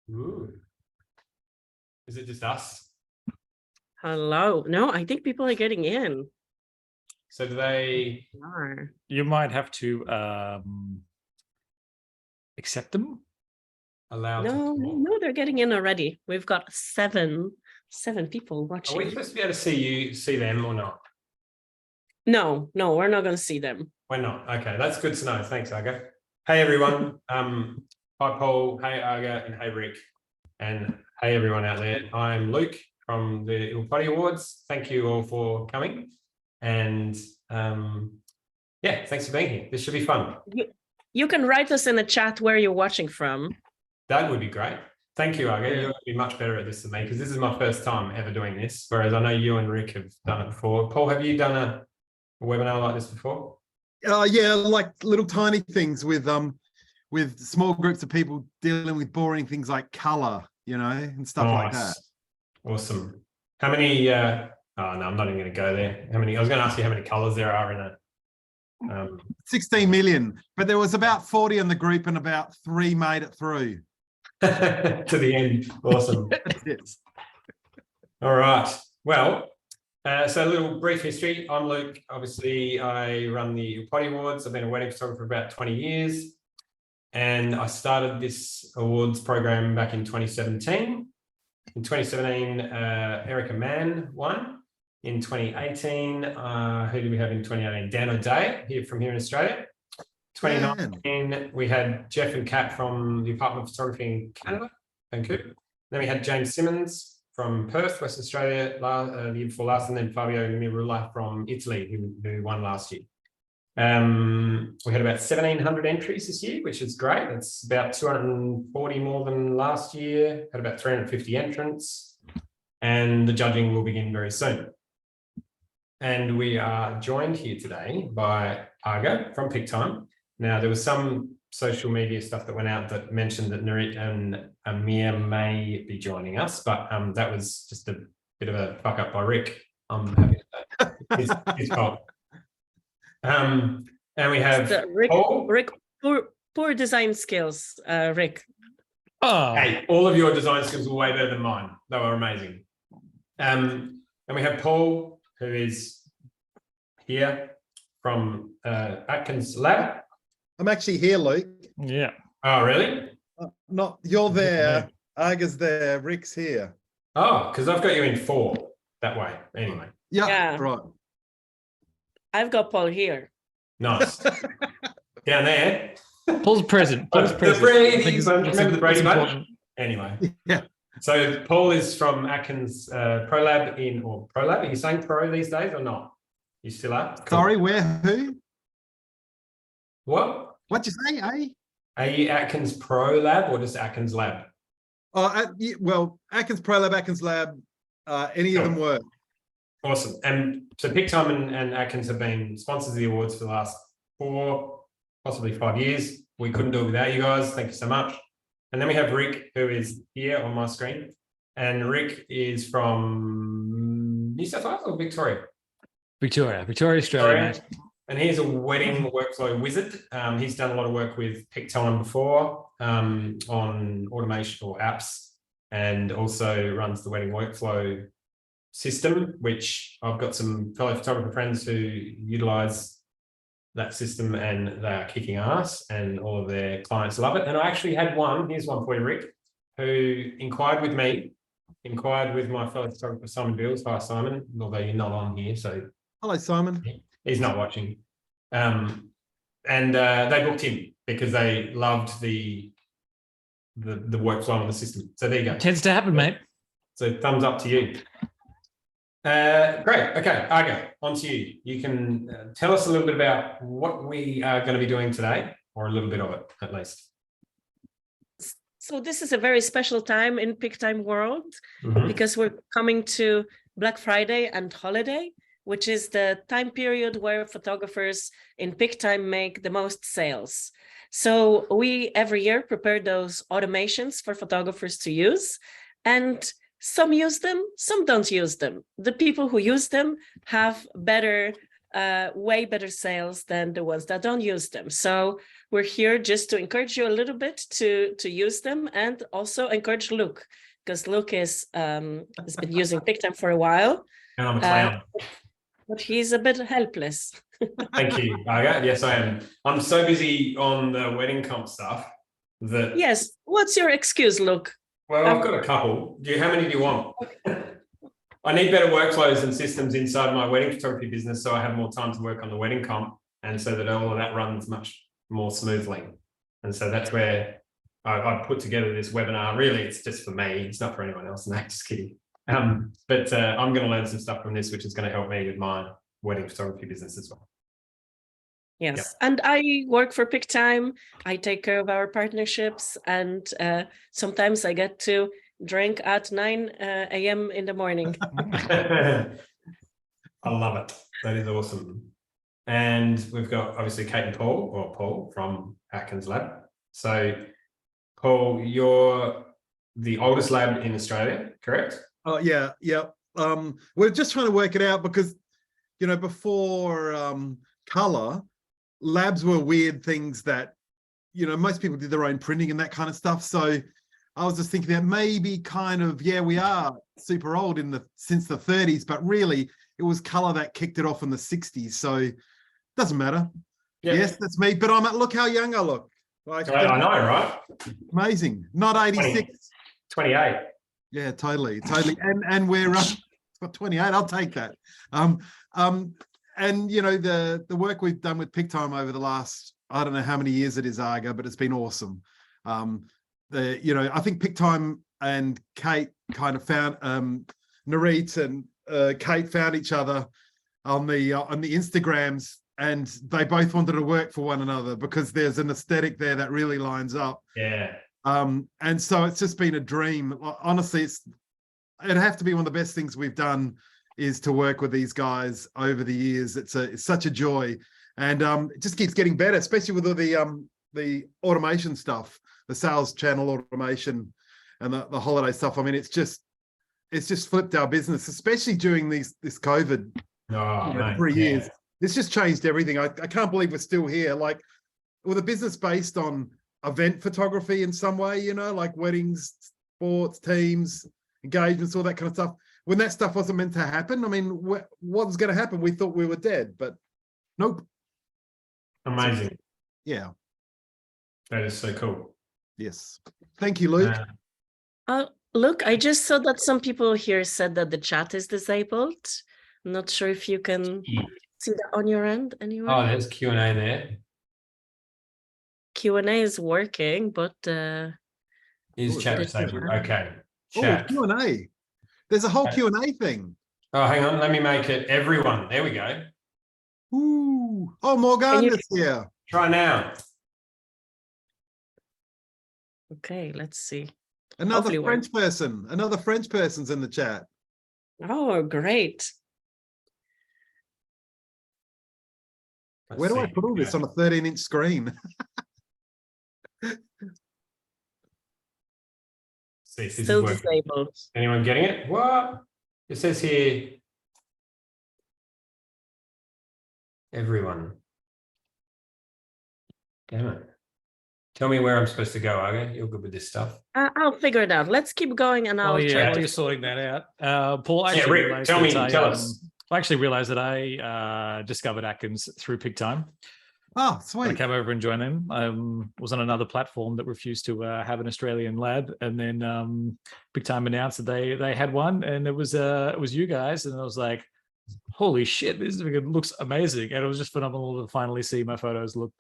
Ooh. Is it just us? Hello. No, I think people are getting in. So do they? You might have to accept them. Allow No, they're getting in already. We've got seven people Are watching. we supposed to be able to see them or not? No, we're not going to see them. We're not. Okay, that's good to know. Thanks, Aga. Hey everyone. Hi Paul. Hey Aga, and hey Rick, and hey everyone out there. I'm Luke from the Ill Potty Awards. Thank you all for coming, and yeah, thanks for being here. This should be fun. You can write us in the chat where you're watching from. That would be great. Thank you, Aga. Yeah. You're going to be much better at this than me because this is my first time ever doing this, whereas I know you and Rick have done it before. Paul, have you done a webinar like this before? Yeah, like little tiny things with small groups of people dealing with boring things like color, and stuff like that. Awesome. How many? Oh no, I'm not even going to go there. How many? I was going to ask you how many colors there are in it. 16 million, but there was about 40 in the group, and about 3 made it through to the end. Awesome. Yes. All right. Well. So a little brief history. I'm Luke. Obviously, I run the Potty Awards. I've been a wedding photographer for about 20 years. And I started this awards program back in 2017. In 2017, Erica Mann won. In 2018, who did we have in 2018? Dan O'Day, from here in Australia. 2019, we had Jeff and Kat from the Department of Photography in Canada, Vancouver. Then we had James Simmons from Perth, Western Australia, the year before last, and then Fabio Mirula from Italy, who won last year. We had about 1,700 entries this year, which is great. That's about 240 more than last year. Had about 350 entrants, and the judging will begin very soon. And we are joined here today by Aga from Pic-Time. Now, there was some social media stuff that went out that mentioned that Nurit and Amir may be joining us, but that was just a bit of a fuck up by Rick. I'm happy to say his fault. And we have Rick, poor design skills, Rick. Oh, hey, all of your design skills were way better than mine. They were amazing. And we have Paul, who is here from Atkins Lab. I'm actually here, Luke. yeah. Oh, really? Not you're there. Aga's there. Rick's here. Oh, because I've got you in 4 that way. Anyway, Yeah. Right. I've got Paul here. nice. Down there. Paul's present. Paul's The present. Brady Bunch. Remember the Brady Bunch? important. Anyway. Yeah. So Paul is from Atkins ProLab ProLab. Are you saying Pro these days or not? You still are? Cool. Sorry, where? Who? What? What'd you say? Eh? Are you Atkins ProLab or just Atkins Lab? Well, Atkins ProLab, Atkins Lab, any of them work. Awesome. And so Pic-Time and Atkins have been sponsors of the awards for the last 4, possibly 5 years. We couldn't do it without you guys. Thank you so much. And then we have Rick, who is here on my screen. And Rick is from New South Wales or Victoria? Victoria, Australia. Mate. And he's a wedding workflow wizard. He's done a lot of work with Pic-Time before on automation or apps, and also runs the wedding workflow system, which I've got some fellow photographer friends who utilize that system, and they are kicking ass, and all of their clients love it. And I actually had one, here's one for you, Rick, who inquired with my fellow photographer, Simon Beals. Hi, Simon, although you're not on here, so. Hello, Simon. He's not watching. And they booked him because they loved the workflow on the system. So there you go. It tends to happen, mate. So thumbs up to you. Great. Okay, Aga, on to you. You can tell us a little bit about what we are going to be doing today, or a little bit of it, at least. So this is a very special time in Pic-Time world because we're coming to Black Friday and holiday, which is the time period where photographers in Pic-Time make the most sales. So we every year prepare those automations for photographers to use, and some use them, some don't use them. The people who use them have better way better sales than the ones that don't use them. So we're here just to encourage you a little bit to use them, and also encourage Luke, because Luke has been using Pic-Time for a while. And I'm a clown. But he's a bit helpless. Thank you, Marga. Yes, I am. I'm so busy on the wedding comp stuff that. Yes. What's your excuse, Luke? Well, I've got a couple. How many do you want? I need better workflows and systems inside my wedding photography business, so I have more time to work on the wedding comp, and so that all of that runs much more smoothly. And so that's where I put together this webinar. Really, it's just for me. It's not for anyone else. No, just kidding. But I'm going to learn some stuff from this, which is going to help me with my wedding photography business as well. Yes. Yep. And I work for Pic-Time. I take care of our partnerships, and sometimes I get to drink at 9 a.m. in the morning. I love it. That is awesome. And we've got obviously Kate and Paul from Atkins Lab. So Paul, you're the oldest lab in Australia, correct? Oh yeah. We're just trying to work it out because, you know, before color, labs were weird things that, you know, most people did their own printing and that kind of stuff. So I was just thinking that maybe kind of, yeah, we are super old since the 30s, but really it was color that kicked it off in the 60s. So it doesn't matter. Yep. Yes, that's me. But look how young I look. Like, I know, right? Amazing. Not 86. 28. Yeah, totally. And we're 28. I'll take that. And you know, the work we've done with Pic-Time over the last, I don't know how many years it is, Arga, but it's been awesome. You know, I think Pic-Time and Kate kind of found Narit and Kate found each other on the Instagrams, and they both wanted to work for one another because there's an aesthetic there that really lines up. Yeah. And so it's just been a dream. Honestly, it'd have to be one of the best things we've done is to work with these guys over the years. It's such a joy, and it just keeps getting better, especially with all the automation stuff, the sales channel automation, and the holiday stuff. I mean, it's just flipped our business, especially during this COVID 3 years. Yeah. It's just changed everything. I can't believe we're still here. Like, with a business based on event photography in some way, you know, like weddings, sports, teams, engagements, all that kind of stuff. When that stuff wasn't meant to happen, I mean, what was going to happen? We thought we were dead, but nope. Amazing. So, yeah. That is so cool. Yes. Thank you, Luke. Look, I just saw that some people here said that the chat is disabled. I'm not sure if you can see that on your end anyway. Oh, there's Q&A there. Q&A is working, but is chat disabled? Okay. Chat. Oh, Q&A. There's a whole Q&A thing. Oh, hang on. Let me make it everyone. There we go. Ooh. Oh, Morgana's here. Try now. Okay, let's see. Another French person. Another French person's in the chat. Oh, great. Where do I put all this on a 13-inch screen? See if this Still is disabled. Anyone getting it? What? It says here, everyone. Damn it. Tell me where I'm supposed to go, Arga. You're good with this stuff. I'll figure it out. Let's keep going, and I'll try. After you're sorting that out, Paul. Actually, Rick, tell us. I actually realized that I discovered Atkins through Pic-Time. Oh, sweet. I came over and joined them. Was on another platform that refused to have an Australian lab, and then Pic-Time announced that they had one, and it was you guys, and I was like, holy shit, this looks amazing, and it was just phenomenal to finally see my photos look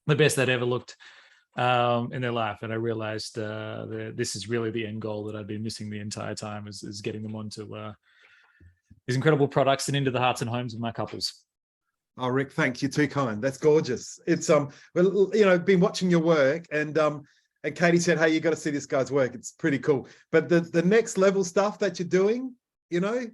the best they'd ever looked in their life. And I realized this is really the end goal that I'd been missing the entire time, is getting them onto these incredible products and into the hearts and homes of my couples. Oh, Rick, thanks. You're too kind. That's gorgeous. It's well, you know, been watching your work, and Katie said, hey, you got to see this guy's work. It's pretty cool. But the next level stuff that you're doing, you know,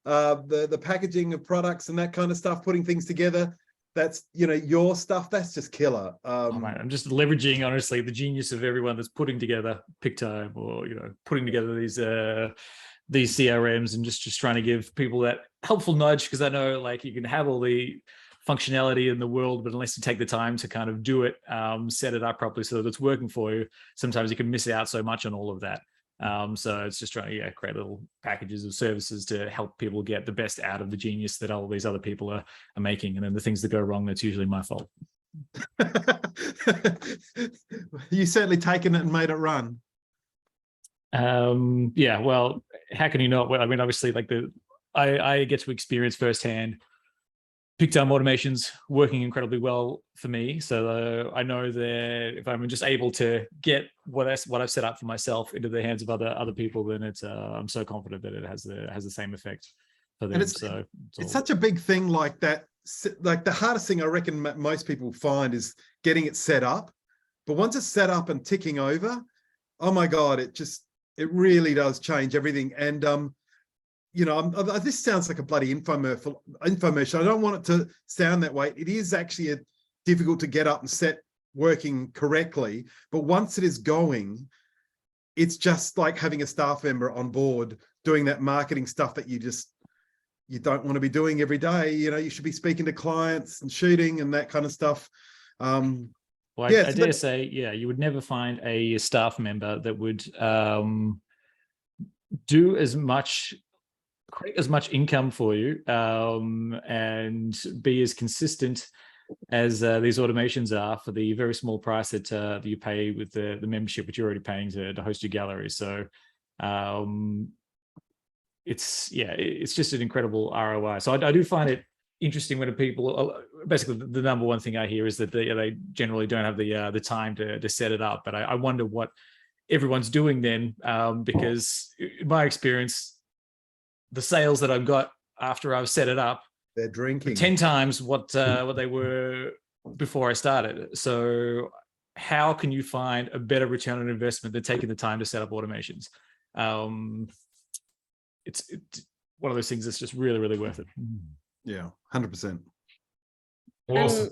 the packaging of products and that kind of stuff, putting things together, that's, you know, your stuff, that's just killer. Man, I'm just leveraging, honestly, the genius of everyone that's putting together Pic-Time, or, you know, putting together these CRMs, and just trying to give people that helpful nudge, because I know, like, you can have all the functionality in the world, but unless you take the time to kind of do it, set it up properly so that it's working for you, sometimes you can miss out so much on all of that. So it's just trying to create little packages of services to help people get the best out of the genius that all these other people are making. And then the things that go wrong, that's usually my fault. You certainly taken it and made it run. Yeah, well, how can you not? Well, I mean, obviously, like I get to experience firsthand Pic-Time automations working incredibly well for me. So I know that if I'm just able to get what I've set up for myself into the hands of other people, then it's I'm so confident that it has the same effect for them. And it's such a big thing like that. Like the hardest thing I reckon most people find is getting it set up. But once it's set up and ticking over, oh my God, it really does change everything. And you know, this sounds like a bloody infomercial. I don't want it to sound that way. It is actually difficult to get up and set working correctly. But once it is going, it's just like having a staff member on board doing that marketing stuff that you don't want to be doing every day. You know, you should be speaking to clients and shooting and that kind of stuff. Well, I dare say, yeah, you would never find a staff member that would do create as much income for you and be as consistent as these automations are for the very small price that you pay with the membership, which you're already paying to host your gallery. So it's just an incredible ROI. So I do find it interesting when people, basically the number one thing I hear is that they generally don't have the time to set it up. But I wonder what everyone's doing then, because in my experience, the sales that I've got after I've set it up, they're drinking 10 times what they were before I started. So how can you find a better return on investment than taking the time to set up automations? It's one of those things that's just really, really worth it. Yeah, 100%. Awesome.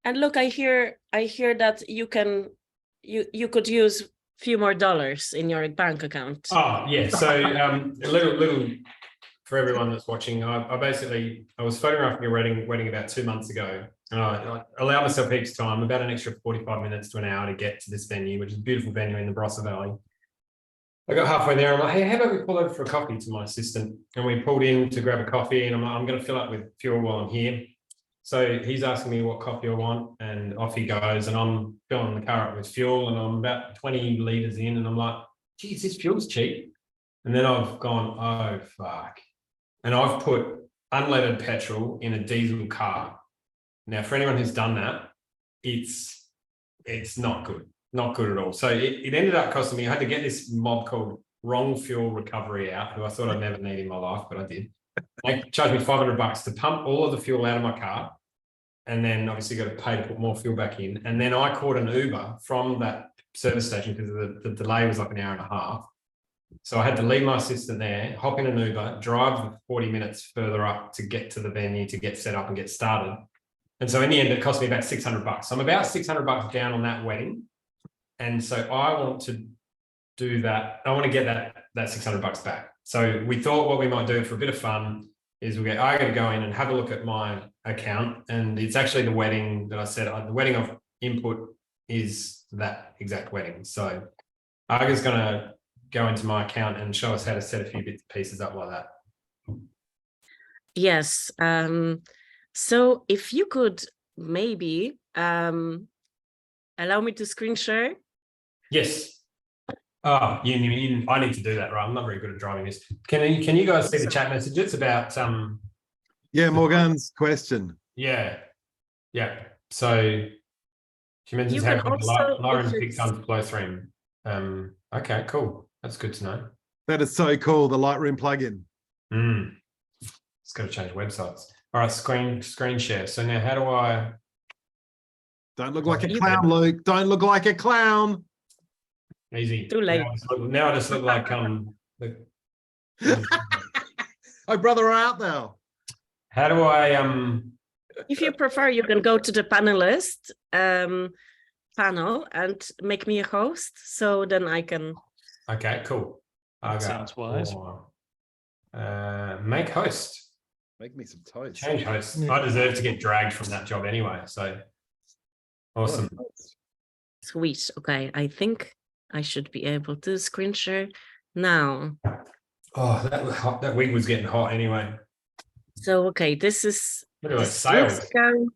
And look, I hear that you could use few more dollars in your bank account. Oh yeah, so a little for everyone that's watching. I was photographing a wedding about 2 months ago, and I allowed myself heaps of time, about an extra 45 minutes to an hour to get to this venue, which is a beautiful venue in the Barossa Valley. I got halfway there, I'm like, hey, how about we pull over for a coffee, to my assistant, and we pulled in to grab a coffee, and I'm like, I'm going to fill up with fuel while I'm here. So he's asking me what coffee I want, and off he goes, and I'm filling the car up with fuel, and I'm about 20 litres in, and I'm like, geez, this fuel's cheap. And then I've gone, oh, fuck. And I've put unleaded petrol in a diesel car. Now, for anyone who's done that, it's not good. Not good at all. So it ended up costing me, I had to get this mob called Wrong Fuel Recovery out, who I thought I'd never need in my life, but I did. They charged me $500 to pump all of the fuel out of my car, and then obviously got to pay to put more fuel back in. And then I caught an Uber from that service station because the delay was like an hour and a half. So I had to leave my assistant there, hop in an Uber, drive 40 minutes further up to get to the venue to get set up and get started. And so in the end, it cost me about $600. So I'm about $600 down on that wedding. And so I want to do that. I want to get that $600 back. So we thought what we might do for a bit of fun is I got to go in and have a look at my account. And it's actually the wedding that I said, the wedding of input is that exact wedding. So Arga's going to go into my account and show us how to set a few bits pieces up like that. Yes. So if you could maybe allow me to screen share. Yes. Oh, I need to do that, right? I'm not very good at driving this. Can you guys see the chat messages about Yeah, Morgan's question. Yeah. So she mentions how Lauren Pic-Time flow through. Okay, cool. That's good to know. That is so cool. The Lightroom plugin. It's got to change websites. All right, screen share. So now, how do I? Don't look like a clown, Luke. Don't look like a clown. Easy. Too late. Now I just look like Oh, brother, out now. How do I If you prefer, you can go to the panelist panel and make me a host, so then I can. Okay, cool. Sounds wise. Make host. Make me some toast. Change hosts. I deserve to get dragged from that job anyway. So awesome. Sweet. Okay, I think I should be able to screen share now. Oh, that was hot. That wig was getting hot anyway. So, okay, this is Look at those this sales. discount.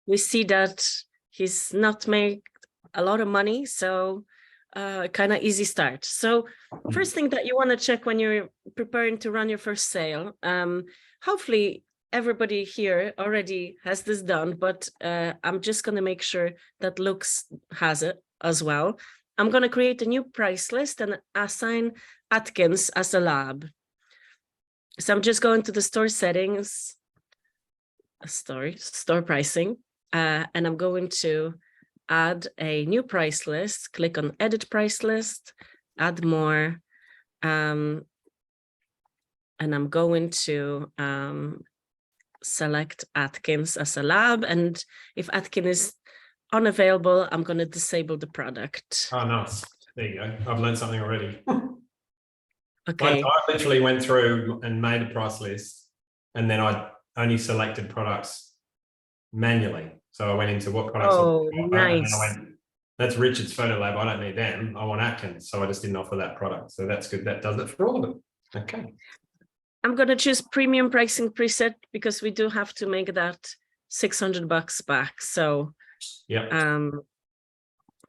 We see that he's not made a lot of money, so kind of easy start. So first thing that you want to check when you're preparing to run your first sale, hopefully everybody here already has this done, but I'm just going to make sure that Lux has it as well. I'm going to create a new price list and assign Atkins as a lab. So I'm just going to the store settings, store pricing, and I'm going to add a new price list, click on edit price list, add more, and I'm going to select Atkins as a lab. And if Atkins is unavailable, I'm going to disable the product. Oh, nice. There you go. I've learned something already. Okay. I literally went through and made a price list, and then I only selected products manually. So I went into what products. Oh, and then nice. I went, that's Richard's Photo Lab. I don't need them. I want Atkins. So I just didn't offer that product. So that's good. That does it for all of them. Okay. I'm going to choose premium pricing preset because we do have to make that $600 back. So yeah.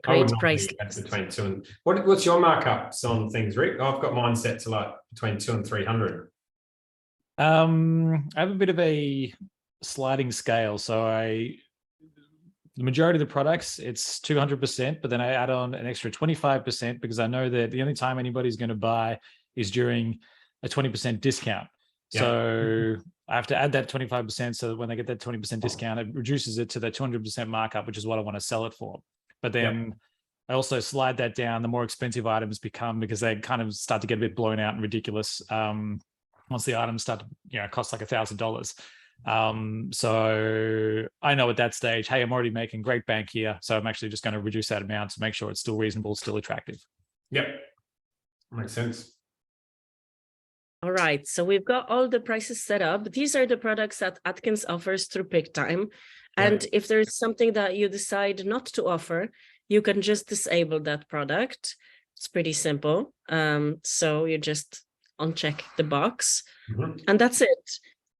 Great price. Between 2 and what's your markups on things, Rick? I've got mine set to like between 200 and 300. I have a bit of a sliding scale. So the majority of the products, it's 200%, but then I add on an extra 25% because I know that the only time anybody's going to buy is during a 20% discount. Yeah. So I have to add that 25% so that when they get that 20% discount, it reduces it to the 200% markup, which is what I want to sell it for. But then I also slide that down the more expensive items become, because they kind of start to get a bit blown out and ridiculous once the items start to cost like $1,000. So I know at that stage, hey, I'm already making great bank here. So I'm actually just going to reduce that amount to make sure it's still reasonable, still attractive. Yep. Makes sense. All right. So we've got all the prices set up. These are the products that Atkins offers through Pic-Time. And if there's something that you decide not to offer, you can just disable that product. It's pretty simple. So you just uncheck the box and that's it.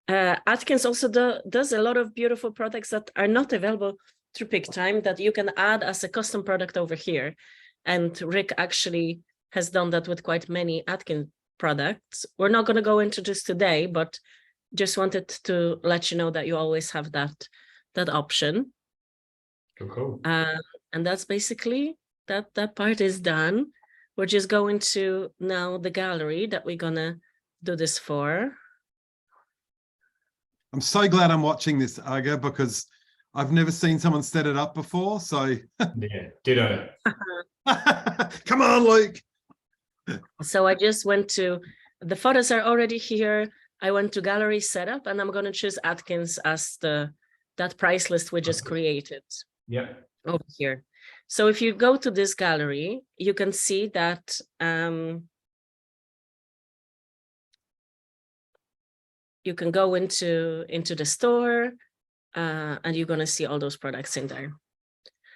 Atkins also does a lot of beautiful products that are not available through Pic-Time that you can add as a custom product over here. And Rick actually has done that with quite many Atkins products. We're not going to go into this today, but just wanted to let you know that you always have that option. Cool. And that's basically that part is done. We're just going to now the gallery that we're gonna do this for. I'm so glad I'm watching this, Aga, because I've never seen someone set it up before. So yeah, ditto. Come on, Luke. So I just went to the photos are already here. I went to gallery setup and I'm gonna choose Atkins as that price list we just created. Yep. Over here. So if you go to this gallery, you can see that you can go into the store and you're going to see all those products in there.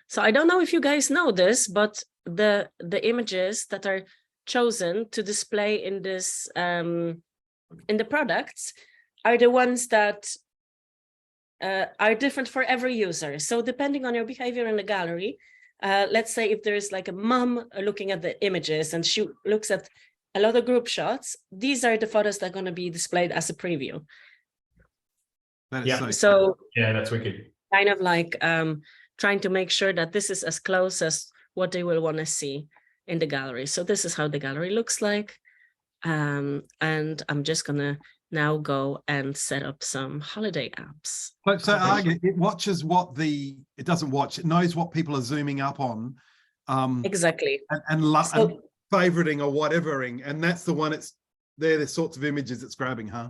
So I don't know if you guys know this, but the images that are chosen to display in this in the products are the ones that are different for every user. So depending on your behavior in the gallery, let's say if there's like a mom looking at the images and she looks at a lot of group shots, these are the photos that are going to be displayed as a preview. That is so yeah, that's wicked. Kind of like trying to make sure that this is as close as what they will want to see in the gallery. So this is how the gallery looks like. And I'm just going to now go and set up some holiday apps. So it watches it doesn't watch, it knows what people are zooming up on. Exactly. And favoriting or whatevering. And that's the one they're the sorts of images it's grabbing, huh?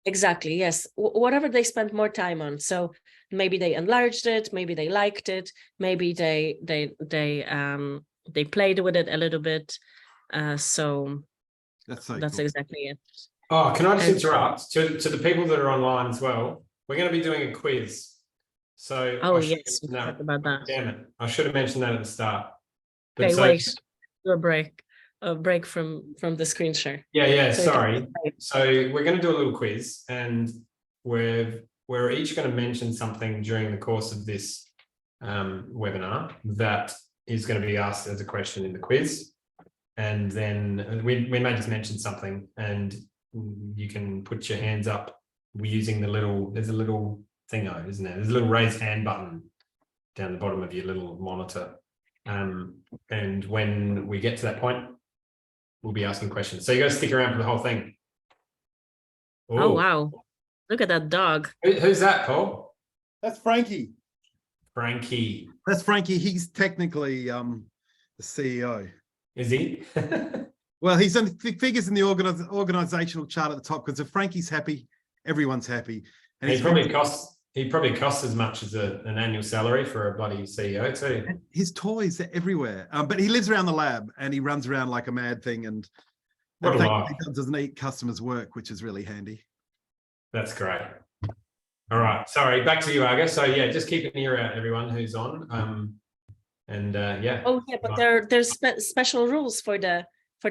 Exactly, yes. Whatever they spent more time on. So maybe they enlarged it, maybe they liked it, maybe they played with it a little bit. So that's exactly it. Oh, can I just And- interrupt to the people that are online as well? We're going to be doing a quiz. So Oh I should yes, we mention forgot that. about that. Damn it. I should have mentioned that at the start. But Okay, so- wait. Do a break from the screen share. Yeah, So you can- sorry. So we're going to do a little quiz, and we're each going to mention something during the course of this webinar that is going to be asked as a question in the quiz. And then we may just mention something, and you can put your hands up using there's a little thingo, isn't there? There's a little raise hand button down the bottom of your little monitor. And when we get to that point, we'll be asking questions. So you got to stick around for the whole thing. Oh wow. Look at that dog. Who's that, Paul? That's Frankie. Frankie. That's Frankie. He's technically the CEO. Is he? Well, he's on figures in the organizational chart at the top, because if Frankie's happy, everyone's happy. And he probably costs as much as an annual salary for a bloody CEO too. his toys are everywhere. But he lives around the lab and he runs around like a mad thing. And What a thankfully life. doesn't eat customers' work, which is really handy. That's great. All right. Sorry, back to you, Arga. So yeah, just keep an ear out, everyone who's on. Yeah. Oh yeah, but there's special rules for the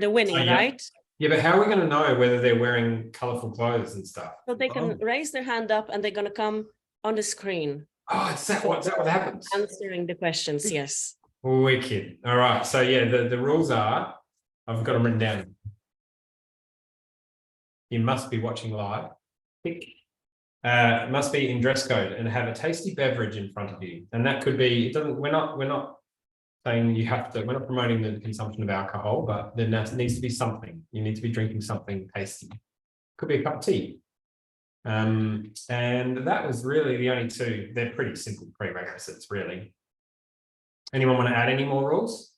winning, Oh, yeah. right? Yeah, but how are we going to know whether they're wearing colourful clothes and stuff? So they can raise their hand up and they're gonna come on the screen Oh, is that what happens? answering the questions. Yes. Wicked. All right. So yeah, the rules are, I've got them written down. You must be watching live. Must be in dress code and have a tasty beverage in front of you. And that could be, we're not saying you have to, we're not promoting the consumption of alcohol, but there needs to be something. You need to be drinking something tasty. Could be a cup of tea. And that was really the only two. They're pretty simple prerequisites, really. Anyone want to add any more rules?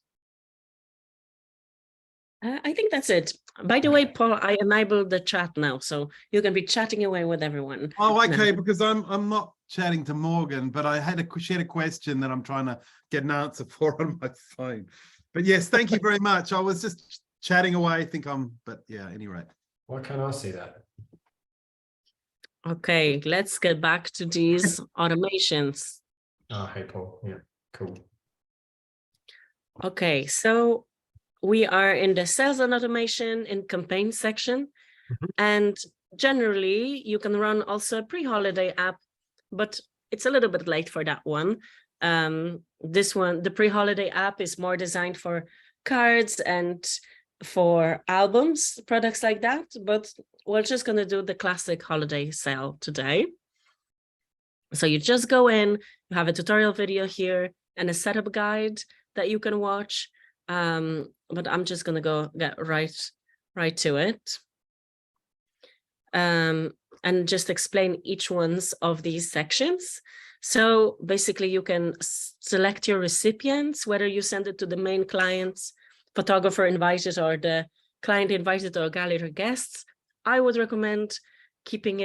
I think that's it. By the way, Paul, I enabled the chat now, so you can be chatting away with everyone. Oh, okay, now. because I'm not chatting to Morgan, but she had a question that I'm trying to get an answer for on my phone. But yes, thank you very much. I was just chatting away. But yeah, anyway. Why can't I see that? Okay, let's get back to these automations. Oh, hey, Paul. Yeah, cool. Okay, so we are in the sales and automation in campaign section. And generally you can run also a pre-holiday app, but it's a little bit late for that one. This one, the pre-holiday app, is more designed for cards and for albums, products like that, but we're just going to do the classic holiday sale today. So you just go in, you have a tutorial video here and a setup guide that you can watch. But I'm just going to get right to it. And just explain each one's of these sections. So basically you can select your recipients, whether you send it to the main clients, photographer invited, or the client invited, or gallery guests. I would recommend keeping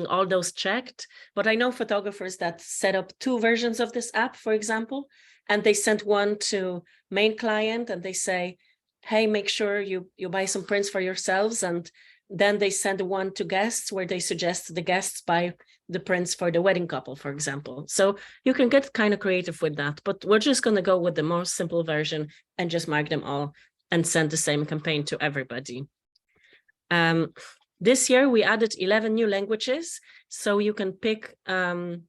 all those checked. But I know photographers that set up 2 versions of this app, for example, and they sent one to main client and they say, hey, make sure you buy some prints for yourselves. And then they send one to guests where they suggest the guests buy the prints for the wedding couple, for example. So you can get kind of creative with that, but we're just going to go with the more simple version and just mark them all and send the same campaign to everybody. This year we added 11 new languages, so you can pick your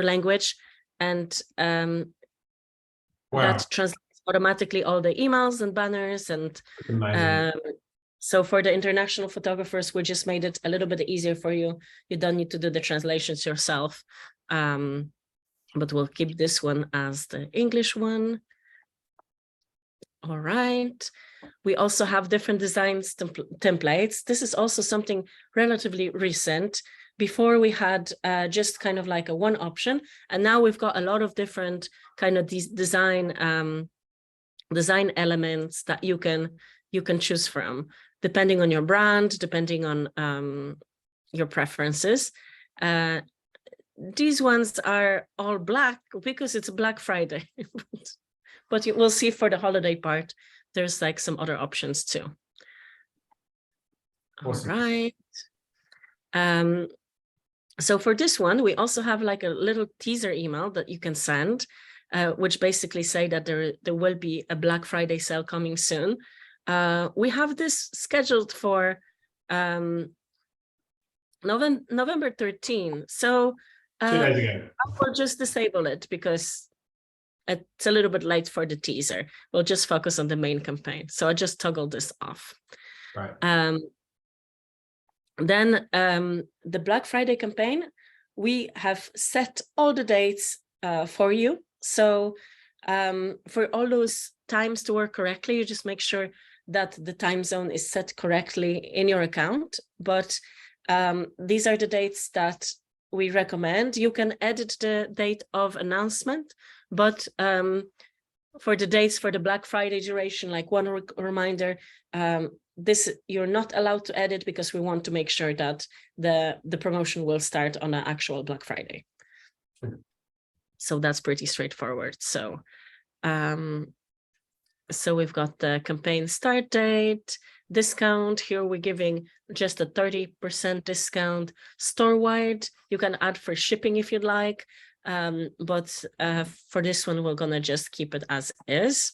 language, and that translates automatically all the emails and banners. And so for the international photographers, we just made it a little bit easier for you. You don't need to do the translations yourself, but we'll keep this one as the English one. All right. We also have different designs templates. This is also something relatively recent. Before we had just kind of like a one option, and now we've got a lot of different kind of these design elements that you can choose from, depending on your brand, depending on your preferences. These ones are all black because it's Black Friday, but you will see for the holiday part, there's like some other options too. Awesome. All right. So for this one, we also have like a little teaser email that you can send, which basically say that there will be a Black Friday sale coming soon. We have this scheduled for November 13. So 2 days ago. I will just disable it because it's a little bit late for the teaser. We'll just focus on the main campaign. So I just toggle this off. Right. Then the Black Friday campaign, we have set all the dates for you. So for all those times to work correctly, you just make sure that the time zone is set correctly in your account. But these are the dates that we recommend. You can edit the date of announcement, but for the dates for the Black Friday duration, like one reminder, this you're not allowed to edit because we want to make sure that the promotion will start on an actual Black Friday. So that's pretty straightforward. So so we've got the campaign start date, discount. Here we're giving just a 30% discount store-wide. You can add for shipping if you'd like, but for this one, we're gonna just keep it as is.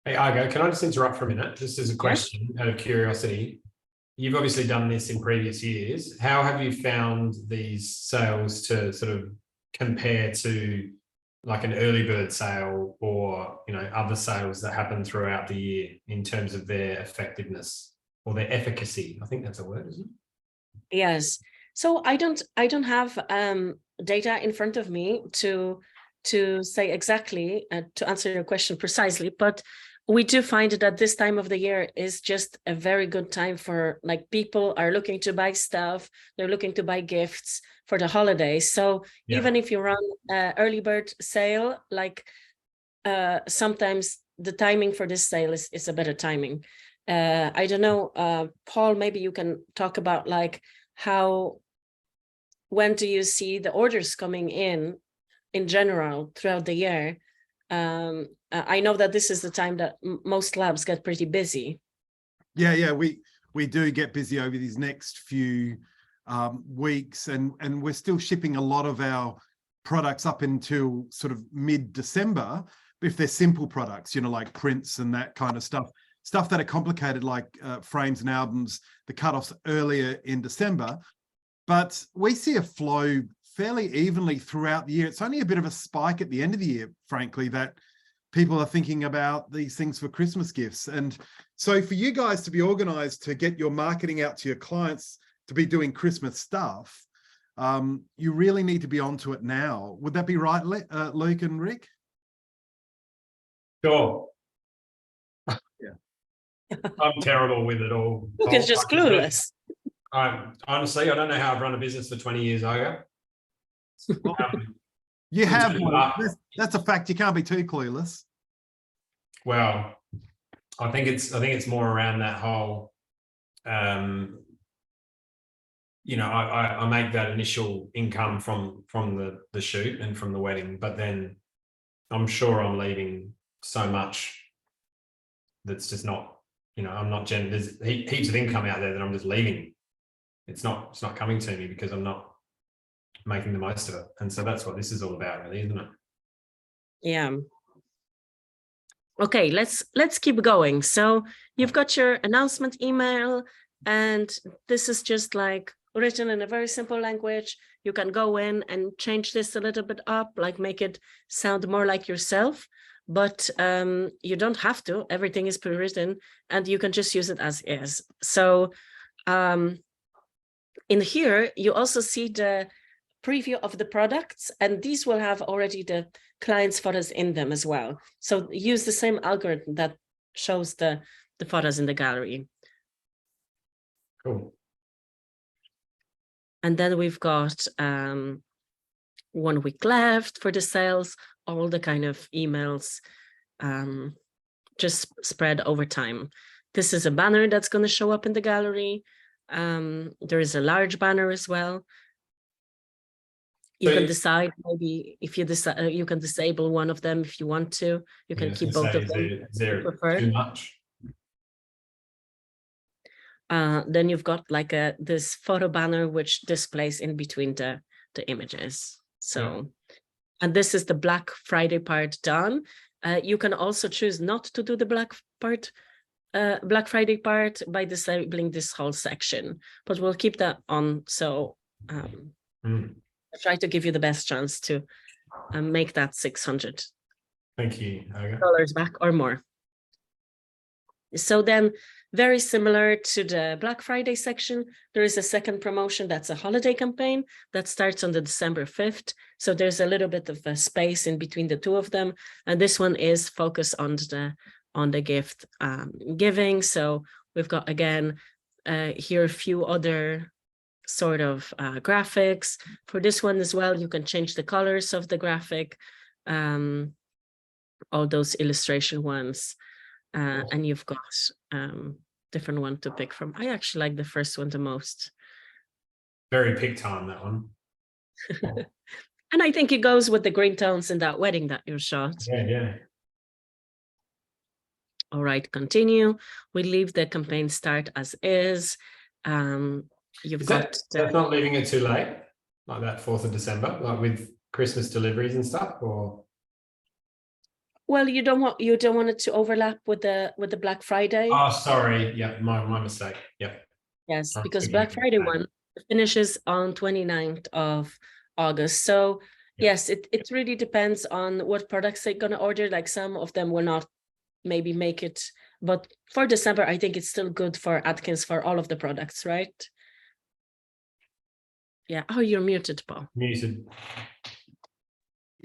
Hey, Argo, can I just interrupt for a minute? Just as a question, out of curiosity. You've obviously done this in previous years. How have you found these sales to sort of compare to like an early bird sale or, you know, other sales that happen throughout the year in terms of their effectiveness or their efficacy? I think that's a word, isn't it? Yes. So I don't have data in front of me to say exactly, to answer your question precisely, but we do find that this time of the year is just a very good time for, like, people are looking to buy stuff, they're looking to buy gifts for the holidays. So Yeah. even if you run early bird sale, like sometimes the timing for this sale is a better timing. I don't know, Paul, maybe you can talk about like when do you see the orders coming in general throughout the year? I know that this is the time that most labs get pretty busy. Yeah, we do get busy over these next few weeks, and we're still shipping a lot of our products up until sort of mid-December. If they're simple products, you know, like prints and that kind of stuff that are complicated, like frames and albums, the cutoffs earlier in December. But we see a flow fairly evenly throughout the year. It's only a bit of a spike at the end of the year, frankly, that people are thinking about these things for Christmas gifts. And so for you guys to be organized to get your marketing out to your clients, to be doing Christmas stuff, you really need to be onto it now. Would that be right, Luke and Rick? Sure. Yeah. I'm terrible with it all. Luke is just clueless. Honestly, I don't know how I've run a business for 20 years, Argo. You have. That's a fact. You can't be too clueless. Well, I think it's more around that whole, you know, I make that initial income from the shoot and from the wedding, but then I'm sure I'm leaving so much that's just not, you know, I'm not there's heaps of income out there that I'm just leaving. It's not coming to me because I'm not making the most of it. And so that's what this is all about, really, isn't it? Yeah. Okay, let's keep going. So you've got your announcement email, and this is just like written in a very simple language. You can go in and change this a little bit up, like make it sound more like yourself, but you don't have to. Everything is pre-written and you can just use it as is. So in here, you also see the preview of the products, and these will have already the client's photos in them as well. So use the same algorithm that shows the photos in the gallery. Cool. And then we've got 1 week left for the sales, all the kind of emails just spread over time. This is a banner that's going to show up in the gallery. There is a large banner as well. You can decide, maybe if you decide, you can disable one of them if you want to. You can keep both of them. Is there too much? then you've got like this photo banner which displays in between the images. So, and this is the Black Friday part done. You can also choose not to do the Black Friday part by disabling this whole section, but we'll keep that on. So I'll try to give you the best chance to make that $600. Thank you. Dollars back or more. So then, very similar to the Black Friday section, there is a second promotion that's a holiday campaign that starts on the December 5th. So there's a little bit of a space in between the two of them. And this one is focused on the gift giving. So we've got, again, here a few other sort of graphics. For this one as well, you can change the colors of the graphic, all those illustration ones. And you've got different one to pick from. I actually like the first one the most. Very Pic-Time, that one. And I think it goes with the green tones in that wedding that you shot. Yeah. All right, continue. We leave the campaign start as is. That's not leaving it too late, like that 4th of December, like with Christmas deliveries and stuff, or? Well, you don't want it to overlap with the Black Friday. Oh, sorry. Yeah, my mistake. Yeah. Yes, because Black Friday one finishes on 29th of August. So yes, it really depends on what products they're gonna order. Like some of them will not maybe make it, but for December, I think it's still good for Atkins for all of the products, right? Yeah. Oh, you're muted, Paul. Muted.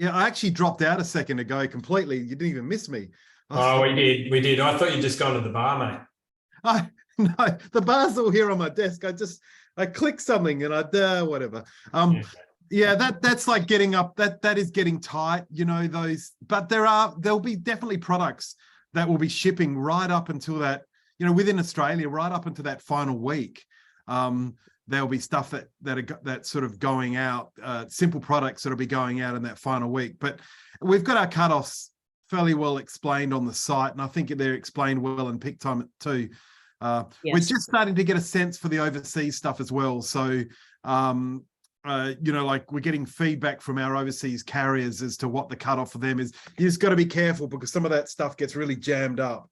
Yeah, I actually dropped out a second ago completely. You didn't even miss me. Oh, we did. I thought you'd just gone to the bar, mate. No, the bar's all here on my desk. I clicked something and whatever. Yeah, that's like getting up. That is getting tight, you know, those, but there'll be definitely products that will be shipping right up until that, you know, within Australia, right up into that final week. There'll be stuff that's sort of going out, simple products that'll be going out in that final week. But we've got our cutoffs fairly well explained on the site, and I think they're explained well in Pic-Time too. Yes. We're just starting to get a sense for the overseas stuff as well. So, you know, like we're getting feedback from our overseas carriers as to what the cutoff for them is. You just got to be careful because some of that stuff gets really jammed up.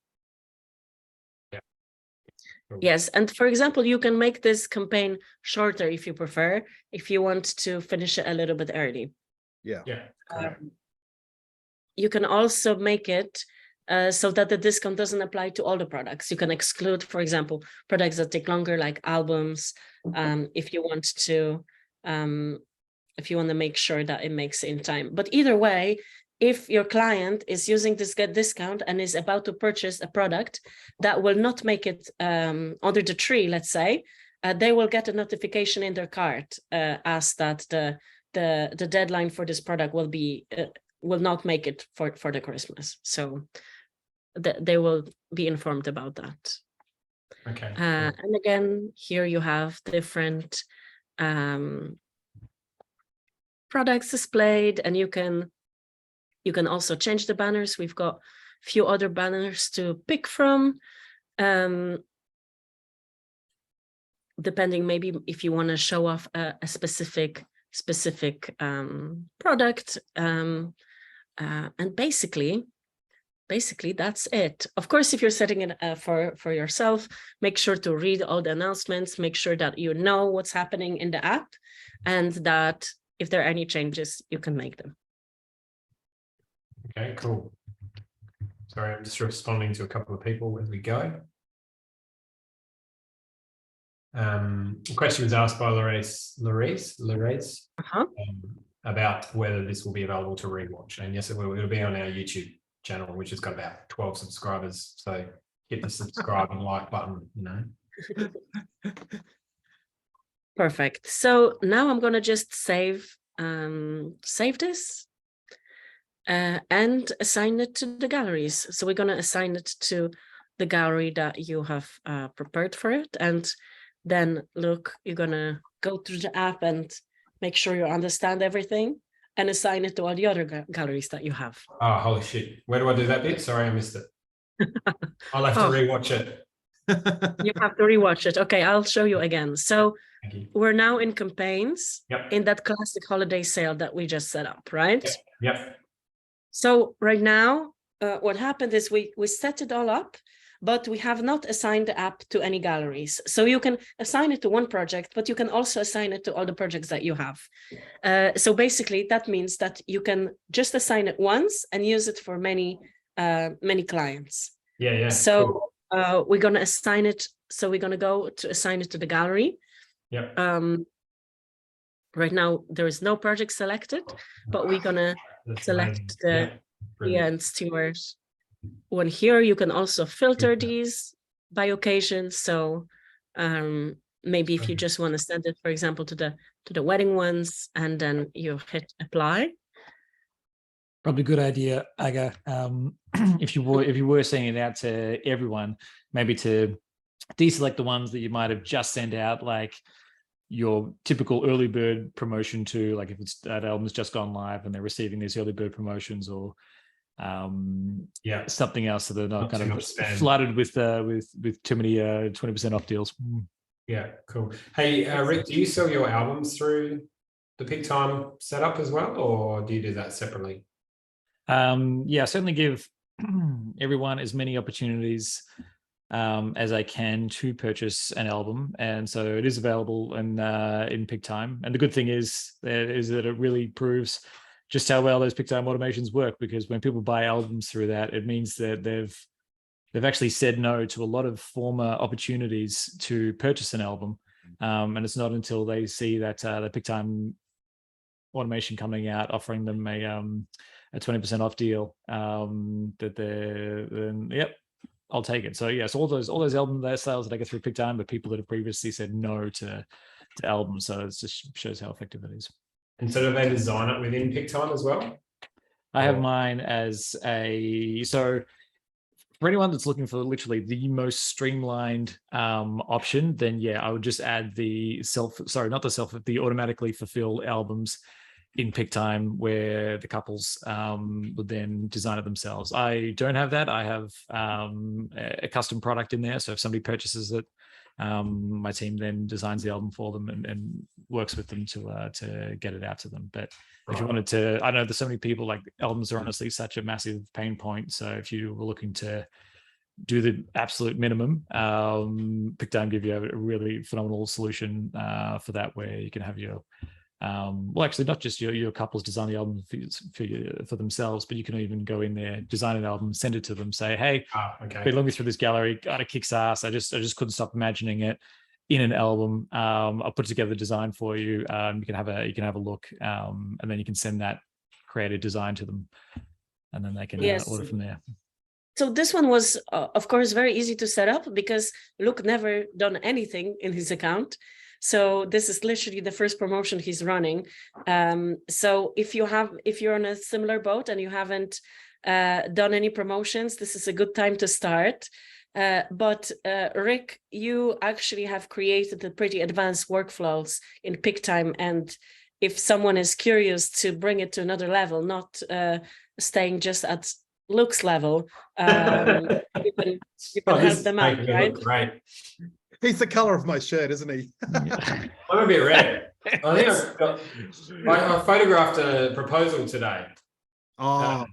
Yes, and for example, you can make this campaign shorter if you prefer, if you want to finish it a little bit early. Yeah. You can also make it so that the discount doesn't apply to all the products. You can exclude, for example, products that take longer, like albums, if you want to make sure that it makes in time. But either way, if your client is using this get discount and is about to purchase a product that will not make it under the tree, let's say, they will get a notification in their cart as that the deadline for this product will not make it for the Christmas. So they will be informed about that. Okay. And again, here you have different products displayed, and you can also change the banners. We've got a few other banners to pick from, depending maybe if you want to show off a specific product. And basically that's it. Of course, if you're setting it for yourself, make sure to read all the announcements, make sure that you know what's happening in the app, and that if there are any changes, you can make them. Okay, cool. Sorry, I'm just responding to a couple of people as we go. A question was asked by Lorraise about whether this will be available to rewatch. And yes, it will. It'll be on our YouTube channel, which has got about 12 subscribers. So hit the subscribe and like button, you know. Perfect. So now I'm going to just save this. And assign it to the galleries. So we're going to assign it to the gallery that you have prepared for it. And then look, you're going to go through the app and make sure you understand everything and assign it to all the other galleries that you have. Oh, holy shit. Where do I do that bit? Sorry, I missed it. I'll have to rewatch it. You have to rewatch it. Okay, I'll show you again. So Thank you. we're now in campaigns Yep. in that classic holiday sale that we just set up, right? Yep. So right now, what happened is we set it all up, but we have not assigned the app to any galleries. So you can assign it to one project, but you can also assign it to all the projects that you have. So basically, that means that you can just assign it once and use it for many clients. Yeah. Yeah. So we're going to assign it. So we're going to go to assign it to the gallery. Yep. Right now, there is no project selected, but we're going to select the and Stewart one here. You can also filter these by occasion. So maybe if you just want to send it, for example, to the wedding ones, and then you hit apply. Probably a good idea, Aga. If you were sending it out to everyone, maybe to deselect the ones that you might have just sent out, like your typical early bird promotion to, like if it's that album's just gone live and they're receiving these early bird promotions, or something else, so they're not kind of flooded with too many 20% off deals. Yeah, cool. Hey, Rick, do you sell your albums through the Pic-Time setup as well, or do you do that separately? Yeah, I certainly give everyone as many opportunities as I can to purchase an album, and so it is available in Pic-Time. And the good thing is that it really proves just how well those Pic-Time automations work, because when people buy albums through that, it means that they've actually said no to a lot of former opportunities to purchase an album, and it's not until they see that the Pic-Time automation coming out offering them a 20% off deal that then yep, I'll take it. So yes, all those album sales that I get through Pic-Time, but people that have previously said no to albums. So it just shows how effective it is. And so do they design it within Pic-Time as well? I have mine as so for anyone that's looking for literally the most streamlined option, then yeah, I would just add the automatically fulfill albums in Pic-Time, where the couples would then design it themselves. I don't have that. I have a custom product in there. So if somebody purchases it, my team then designs the album for them and works with them to get it out to them. But if you wanted to, I know there's so many people, like albums are honestly such a massive pain point. So if you were looking to do the absolute minimum, Pic-Time give you a really phenomenal solution for that, where you can have your well, actually not just your couples design the album for themselves, but you can even go in there, design an album, send it to them, say, hey, been looking through this gallery, got it kicks ass. I just couldn't stop imagining it in an album. I'll put together the design for you. You can have a look, and then you can send that created design to them, and then they can order from there. So this one was, of course, very easy to set up, because Luke never done anything in his account. So this is literally the first promotion he's running. So if you're on a similar boat and you haven't done any promotions, this is a good time to start. But Rick, you actually have created a pretty advanced workflows in Pic-Time, and if someone is curious to bring it to another level, not staying just at Luke's level, you can help them out, right? Great. He's the color of my shirt, isn't he? I'm a bit red. I think I photographed a proposal today. Oh.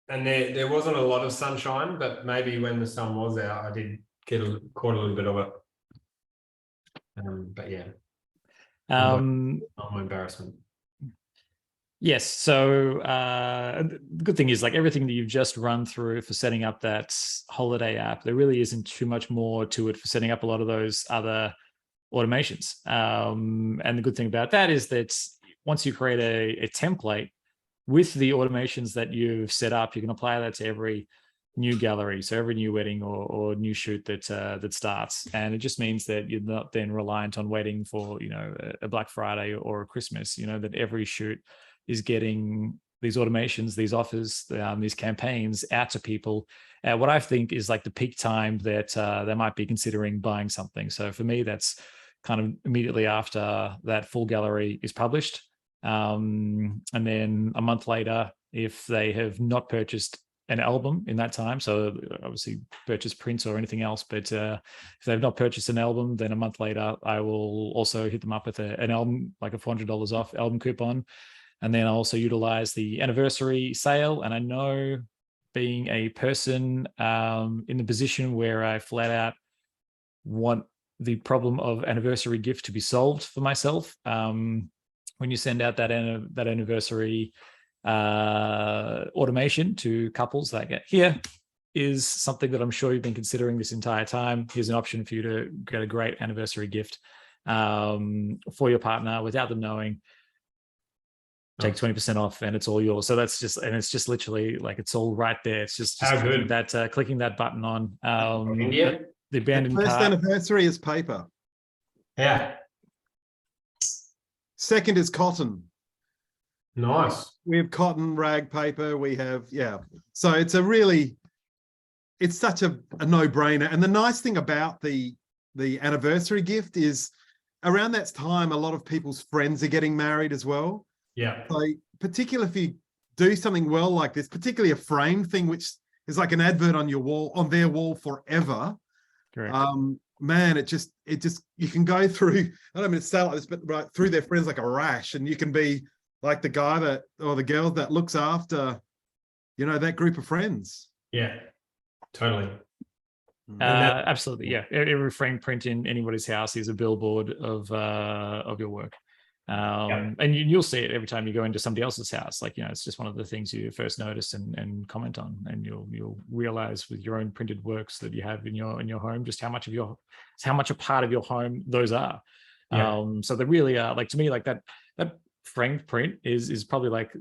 And there wasn't a lot of sunshine, but maybe when the sun was out, I did caught a little bit of it. But yeah. Not my embarrassment. Yes. So the good thing is, like, everything that you've just run through for setting up that holiday app, there really isn't too much more to it for setting up a lot of those other automations. And the good thing about that is that once you create a template with the automations that you've set up, you can apply that to every new gallery, so every new wedding or new shoot that starts. And it just means that you're not then reliant on waiting for a Black Friday or a Christmas. That every shoot is getting these automations, these offers, these campaigns out to people at what I think is like the peak time that they might be considering buying something. So for me, that's kind of immediately after that full gallery is published. And then a month later, if they have not purchased an album in that time. So obviously purchase prints or anything else. But if they've not purchased an album, then a month later, I will also hit them up with an album, like a $400 off album coupon. And then I also utilize the anniversary sale. And I know, being a person in the position where I flat out want the problem of anniversary gift to be solved for myself, when you send out that anniversary automation to couples, that here is something that I'm sure you've been considering this entire time. Here's an option for you to get a great anniversary gift for your partner without them knowing. Take 20% off and it's all yours. So that's just, and it's just literally like, it's all right there. It's just clicking that button on. The abandoned First cart. anniversary is paper. Yeah. Second is cotton. Nice. We have cotton, rag paper. We have, So it's such a no-brainer. And the nice thing about the anniversary gift is around that time, a lot of people's friends are getting married as well. Yeah. So particularly if you do something well like this, particularly a frame thing, which is like an advert on your wall, on their wall forever. Correct. Man, it just you can go through, I don't mean to sound like this, but right through their friends like a rash, and you can be like the guy that, or the girl that looks after, that group of friends. Yeah, totally. Absolutely. Yeah. Every frame print in anybody's house is a billboard of your work. And you'll see it every time you go into somebody else's house. Like, it's just one of the things you first notice and comment on, and you'll realize with your own printed works that you have in your home, just how much a part of your home those are. Yeah. So they really are, like, to me, like that framed print is probably like,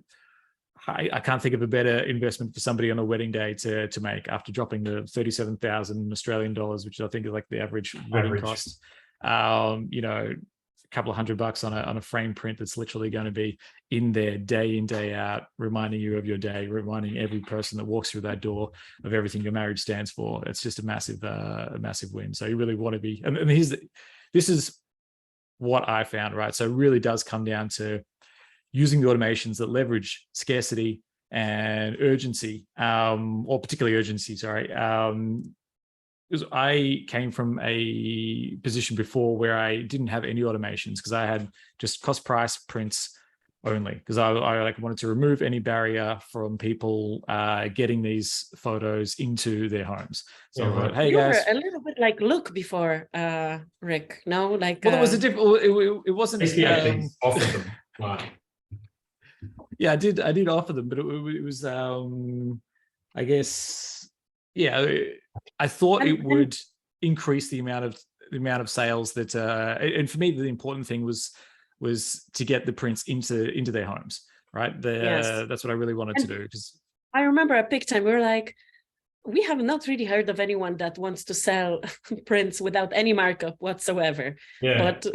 I can't think of a better investment for somebody on a wedding day to make after dropping the 37,000 Australian dollars, which I think is like the average wedding cost. Couple of $100 on a frame print that's literally going to be in there day in, day out, reminding you of your day, reminding every person that walks through that door of everything your marriage stands for. It's just a massive win. So you really want to be, and this is what I found, right? So it really does come down to using the automations that leverage scarcity and urgency, or particularly urgency, sorry. Because I came from a position before where I didn't have any automations, because I had just cost price prints only, because I wanted to remove any barrier from people getting these photos into their homes. So I thought, hey you guys, were a little bit like Luke before, Rick. No, like well, it was a different. It wasn't. Offer them. Right. Yeah, I did offer them, but it was I guess, yeah. I thought it would increase the amount of sales that, and for me, the important thing was to get the prints into their homes, right? That's what I really wanted to do. Because I remember at Pic-Time, we were like, we have not really heard of anyone that wants to sell prints without any markup whatsoever. Yeah. But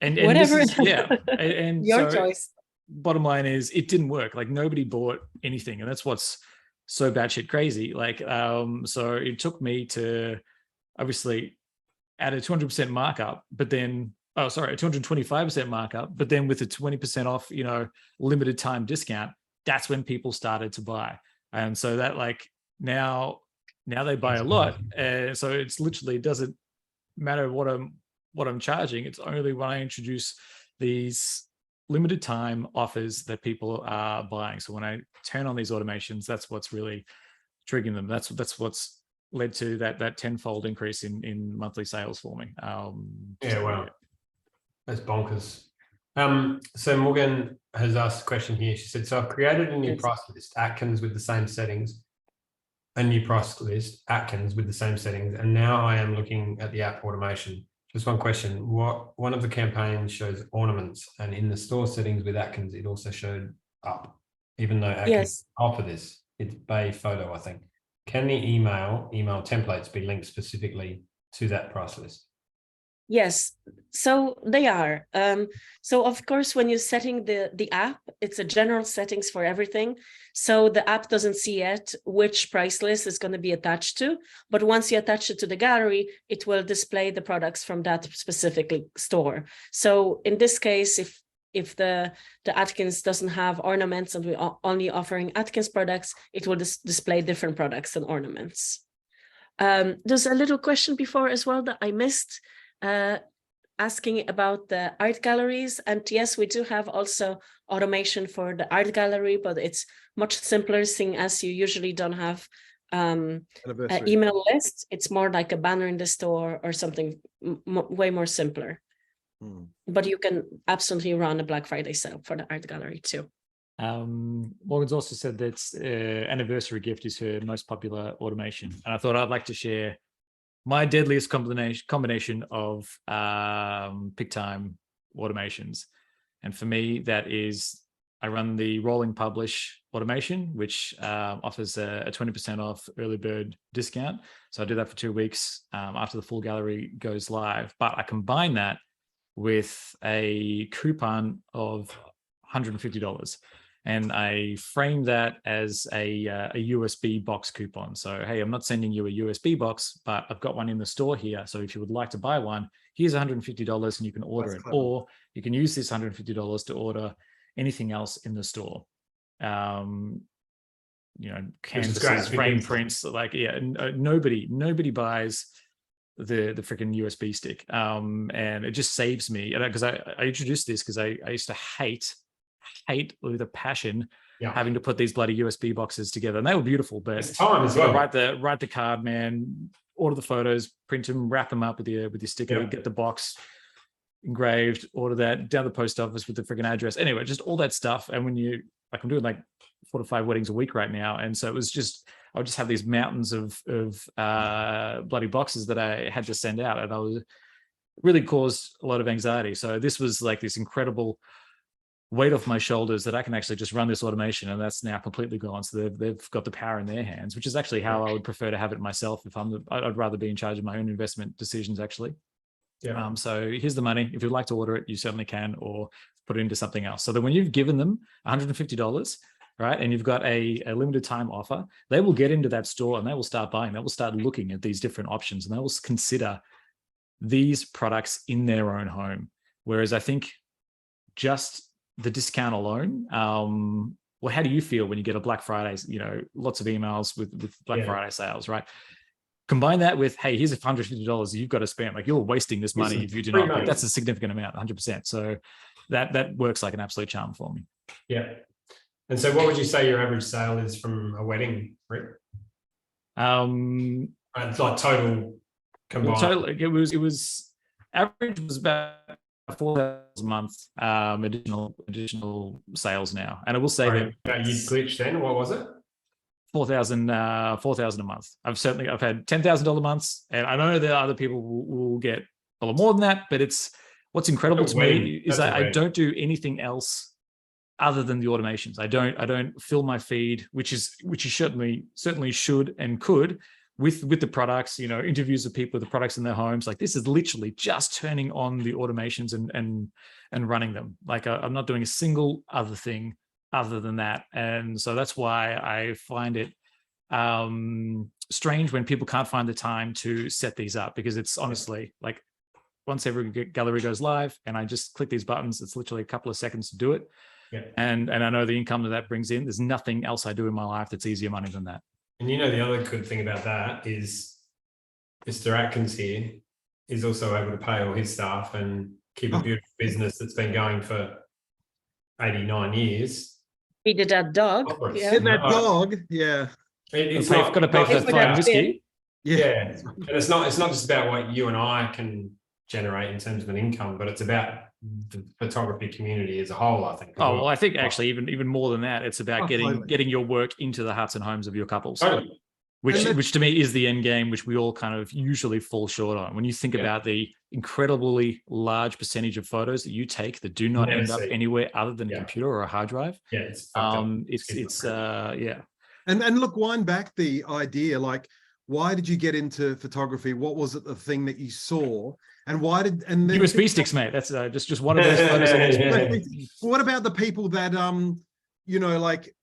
and whatever, and your so, choice. Bottom line is, it didn't work. Like, nobody bought anything, and that's what's so batshit crazy. Like, so it took me to obviously add a 200% markup, but then, a 225% markup, but then with a 20% off, limited time discount, that's when people started to buy. And so that, like, now they buy a lot. And so it's literally, it doesn't matter what I'm charging. It's only when I introduce these limited time offers that people are buying. So when I turn on these automations, that's what's really triggering them. That's what's led to that tenfold increase in monthly sales for me. Wow. That's bonkers. So Morgan has asked a question here. She said, so I've created a new price list, Atkins with the same settings, and now I am looking at the app automation. Just one question. One of the campaigns shows ornaments, and in the store settings with Atkins, it also showed up, even though Atkins offer this. It's Bay Photo, I think. Can the email templates be linked specifically to that price list? Yes, so they are. So of course, when you're setting the app, it's a general settings for everything. So the app doesn't see yet which price list is going to be attached to, but once you attach it to the gallery, it will display the products from that specific store. So in this case, if the Atkins doesn't have ornaments and we're only offering Atkins products, it will display different products and ornaments. There's a little question before as well that I missed, asking about the art galleries. And yes, we do have also automation for the art gallery, but it's much simpler, seeing as you usually don't have an email list. It's more like a banner in the store or something way more simpler. But you can absolutely run a Black Friday sale for the art gallery too. Morgan's also said that anniversary gift is her most popular automation, and I thought I'd like to share my deadliest combination of Pic-Time automations. And for me, that is, I run the rolling publish automation, which offers a 20% off early bird discount. So I do that for 2 weeks after the full gallery goes live. But I combine that with a coupon of $150. And I frame that as a USB box coupon. So, hey, I'm not sending you a USB box, but I've got one in the store here. So if you would like to buy one, here's $150 and you can order it. Clever. Or you can use this $150 to order anything else in the store. You know, canvases, frame prints, like, yeah, nobody buys the freaking USB stick. And it just saves me, because I introduced this because I used to hate with a passion having to put these bloody USB boxes together, and they were beautiful, but it's time as well. Write the card, man, order the photos, print them, wrap them up with your sticker, get the box engraved, order that down the post office with the freaking address. Anyway, just all that stuff. And when you, like, I'm doing like 4 to 5 weddings a week right now, and so it was just, I would just have these mountains of bloody boxes that I had to send out, and I was really caused a lot of anxiety. So this was like this incredible weight off my shoulders that I can actually just run this automation, and that's now completely gone. So they've got the power in their hands, which is actually how I would prefer to have it myself. If I'd rather be in charge of my own investment decisions, actually. Yeah. So here's the money. If you'd like to order it, you certainly can, or put it into something else. So that when you've given them $150, right, and you've got a limited time offer, they will get into that store and they will start buying. They will start looking at these different options, and they will consider these products in their own home. Whereas I think just the discount alone, well, how do you feel when you get a Black Friday, lots of emails with Black Friday sales, right? Combine that with, hey, here's $150 you've got to spend. Like, you're wasting this money if you do not. Like, that's a significant amount, 100%. So that works like an absolute charm for me. Yeah. And so what would you say your average sale is from a wedding, Rick? It's like total combined. Well, total, it was average was about $4,000 a month, additional sales now. And I will say that you glitched then. What was it? $4,000 a month. I've had $10,000 months, and I know that other people will get a lot more than that, but what's incredible to me is I don't do anything else other than the automations. I don't fill my feed, which you certainly should and could, with the products, interviews of people with the products in their homes. Like, this is literally just turning on the automations and running them. Like, I'm not doing a single other thing other than that. And so that's why I find it strange when people can't find the time to set these up, because it's honestly like, once every gallery goes live and I just click these buttons, it's literally a couple of seconds to do it. Yeah. And I know the income that brings in. There's nothing else I do in my life that's easier money than that. And the other good thing about that is Mr. Atkins here is also able to pay all his staff and keep a beautiful business that's been going for 89 years. He did that dog. Yeah. That dog, yeah. It's got to pay for that whiskey. Yeah. And it's not just about what you and I can generate in terms of an income, but it's about the photography community as a whole, I think. Oh, well, I think actually even more than that, it's about getting your work into the hearts and homes of your couples. Totally. Which to me is the end game, which we all kind of usually fall short on. When you think about the incredibly large percentage of photos that you take that do not end up anywhere other than a computer or a hard drive. Yeah, it's yeah. And look, wind back the idea, like, why did you get into photography? What was it, the thing that you saw? And why did then USB sticks, mate? That's just one of those photos. What about the people that like,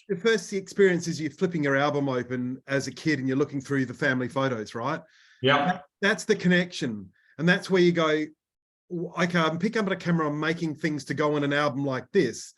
the first experience is you're flipping your album open as a kid and you're looking through the family photos, right? Yeah. That's the connection. And that's where you go, okay, I'm picking up a camera, I'm making things to go on an album like this.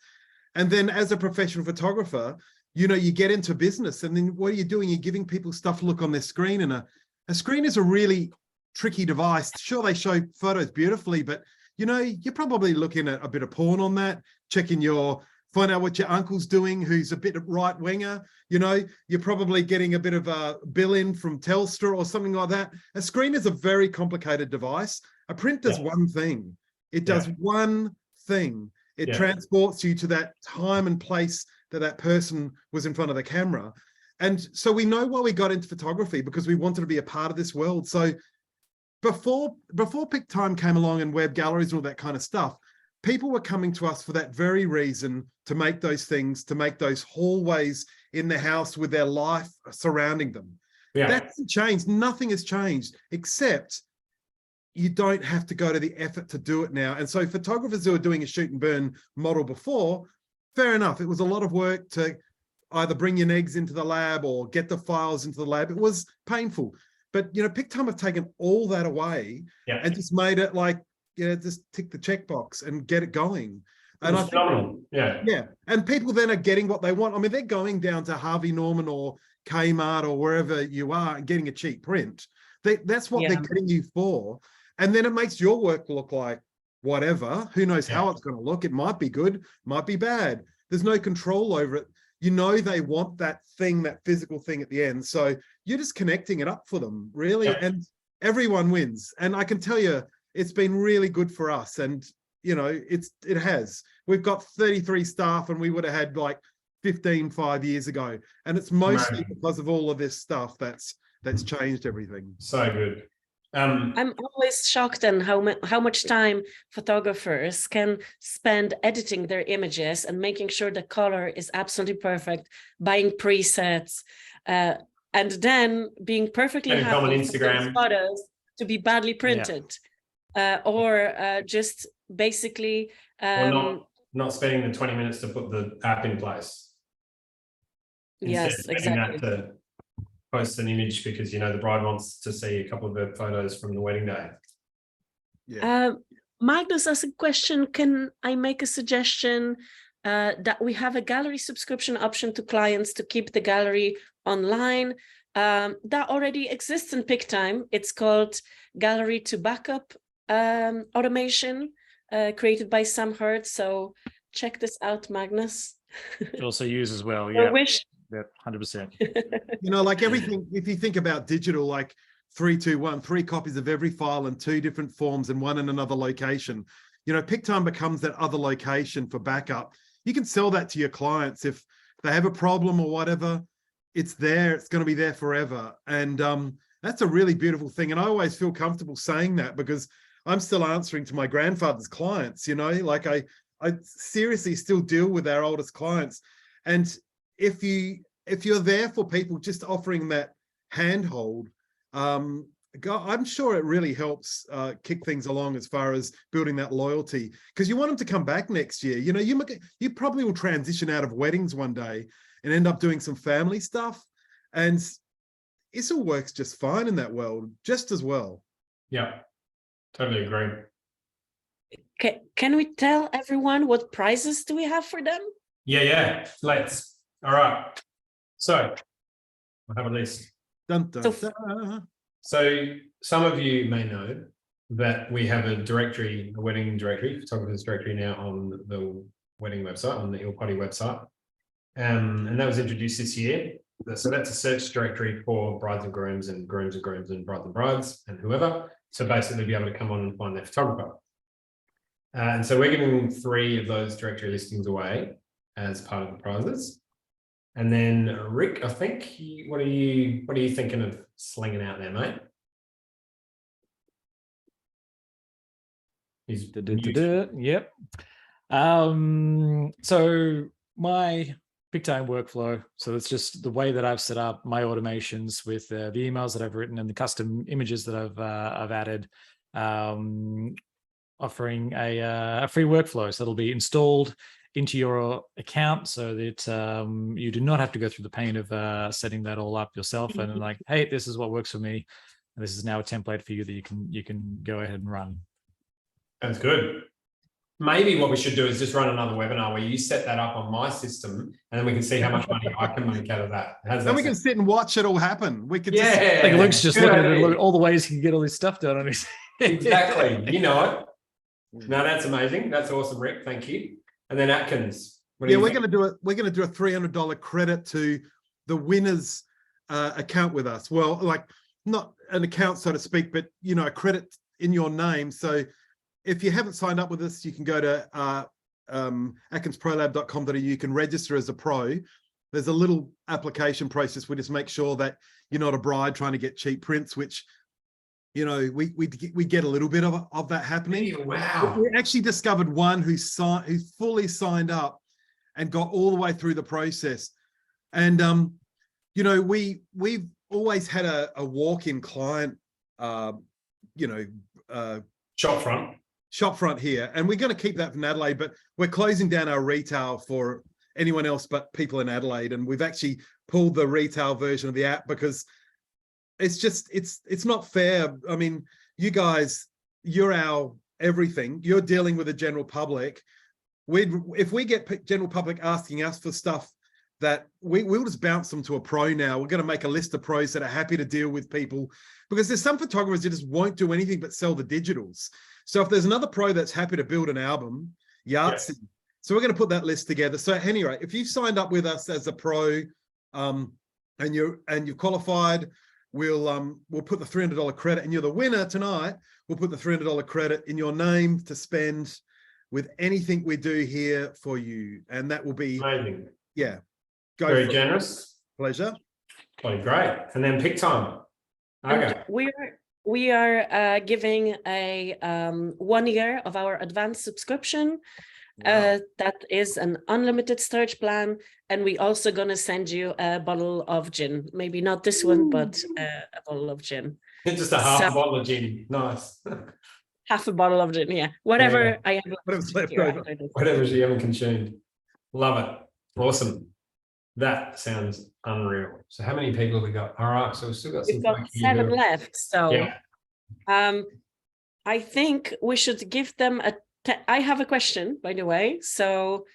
And then as a professional photographer, you know, you get into business, and then what are you doing? You're giving people stuff to look on their screen, and a screen is a really tricky device. Sure, they show photos beautifully, but you know, you're probably looking at a bit of porn on that, find out what your uncle's doing, who's a bit right winger. You know, you're probably getting a bit of a bill in from Telstra or something like that. A screen is a very complicated device. A print does one thing. It does one thing. It transports you to that time and place that person was in front of the camera. And so we know why we got into photography, because we wanted to be a part of this world. So before Pic-Time came along and web galleries and all that kind of stuff, people were coming to us for that very reason, to make those things, to make those hallways in the house with their life surrounding them. That hasn't changed. Nothing has changed, except you don't have to go to the effort to do it now. And so photographers who were doing a shoot and burn model before, fair enough. It was a lot of work to either bring your eggs into the lab or get the files into the lab. It was painful. But, you know, Pic-Time have taken all that away and just made it like, you know, just tick the checkbox and get it going. And I think, and people then are getting what they want. I mean, they're going down to Harvey Norman or Kmart or wherever you are and getting a cheap print. That's what they're getting you for. And then it makes your work look like whatever. Who knows how it's going to look? It might be good, might be bad. There's no control over it. You know, they want that thing, that physical thing at the end. So you're just connecting it up for them, really. And everyone wins. And I can tell you, it's been really good for us. And, you know, it has. We've got 33 staff, and we would have had like 15 5 years ago. And it's mostly because of all of this stuff that's changed everything. So good. I'm always shocked at how much time photographers can spend editing their images and making sure the color is absolutely perfect, buying presets, and then being perfectly happy on Instagram for those photos to be badly printed, or just basically or not spending the 20 minutes to put the app in place. Yes, exactly. That to post an image because, you know, the bride wants to see a couple of her photos from the wedding day. Magnus asked a question. Can I make a suggestion that we have a gallery subscription option to clients to keep the gallery online? That already exists in Pic-Time. It's called Gallery to Backup automation, created by Sam Hurd. So check this out, Magnus. Also use as well. I wish. Yeah, 100%. You know, like everything, if you think about digital, like 3, 2, 1, 3 copies of every file in 2 different forms and one in another location. You know, Pic-Time becomes that other location for backup. You can sell that to your clients. If they have a problem or whatever, it's there. It's going to be there forever. And that's a really beautiful thing. And I always feel comfortable saying that because I'm still answering to my grandfather's clients, you know, like I seriously still deal with our oldest clients. And if you're there for people, just offering that handhold, I'm sure it really helps kick things along as far as building that loyalty, because you want them to come back next year. You know, you probably will transition out of weddings one day and end up doing some family stuff, and it all works just fine in that world, just as well. Yeah, totally agree. Can we tell everyone what prizes do we have for them? Yeah, let's. All right. So I have a list. Dun, dun, dun. So some of you may know that we have a directory, a wedding directory, photographers directory now on the wedding website, on the Il-Potty website. And that was introduced this year. So that's a search directory for brides and grooms and grooms and grooms and brides and brides and whoever. So basically be able to come on and find their photographer. And so we're giving 3 of those directory listings away as part of the prizes. And then Rick, I think, what are you thinking of slinging out there, mate? He's Yep. So my Pic-Time workflow. So that's just the way that I've set up my automations with the emails that I've written and the custom images that I've added, offering a free workflow. So it'll be installed into your account so that you do not have to go through the pain of setting that all up yourself and like, hey, this is what works for me. And this is now a template for you that you can go ahead and run. That's good. Maybe what we should do is just run another webinar where you set that up on my system, and then we can see how much money I can make out of that. How's Then that we can sound? sit and watch it all happen. We could I Yeah, think Luke's just good looking at idea. all the ways he can get all this stuff done on his. Exactly. You know it. No, that's amazing. That's awesome, Rick. Thank you. And then Atkins. What do Yeah, you we're think? going to do it. We're going to do a $300 credit to the winner's account with us. Well, like not an account, so to speak, but you know, a credit in your name. So if you haven't signed up with us, you can go to atkinsprolab.com.au. You can register as a pro. There's a little application process. We just make sure that you're not a bride trying to get cheap prints, which, you know, we get a little bit of that happening. Yeah, wow. We actually discovered one who fully signed up and got all the way through the process. And you know, we've always had a walk-in client, shop front here, and we're going to keep that in Adelaide, but we're closing down our retail for anyone else but people in Adelaide, and we've actually pulled the retail version of the app because it's just it's not fair. I mean, you guys, you're our everything. You're dealing with the general public. If we get general public asking us for stuff that we'll just bounce them to a pro now. We're going to make a list of pros that are happy to deal with people, because there's some photographers that just won't do anything but sell the digitals. So if there's another pro that's happy to build an album, Yahtzee. Yes. So we're going to put that list together. So anyway, if you've signed up with us as a pro, and you've qualified, we'll put the $300 credit, and you're the winner tonight. We'll put the $300 credit in your name to spend with anything we do here for you, and that will be Amazing. yeah. Very generous. Pleasure. Bloody great. And then Pic-Time. Okay. We are giving a 1 year of our advanced subscription. Wow. That is an unlimited storage plan, and we also gonna send you a bottle of gin. Maybe not this one, but a bottle of gin. Just a half bottle of gin. Nice. Half a bottle of gin, yeah. Whatever Yeah. I have Whatever's left left here, over. I don't- Whatever you haven't consumed. Love it. Awesome. That sounds unreal. So how many people have we got? All right. So we've still got some. We've got folk here 7 who- left, so Yeah. I think we should give them I have a question, by the way. So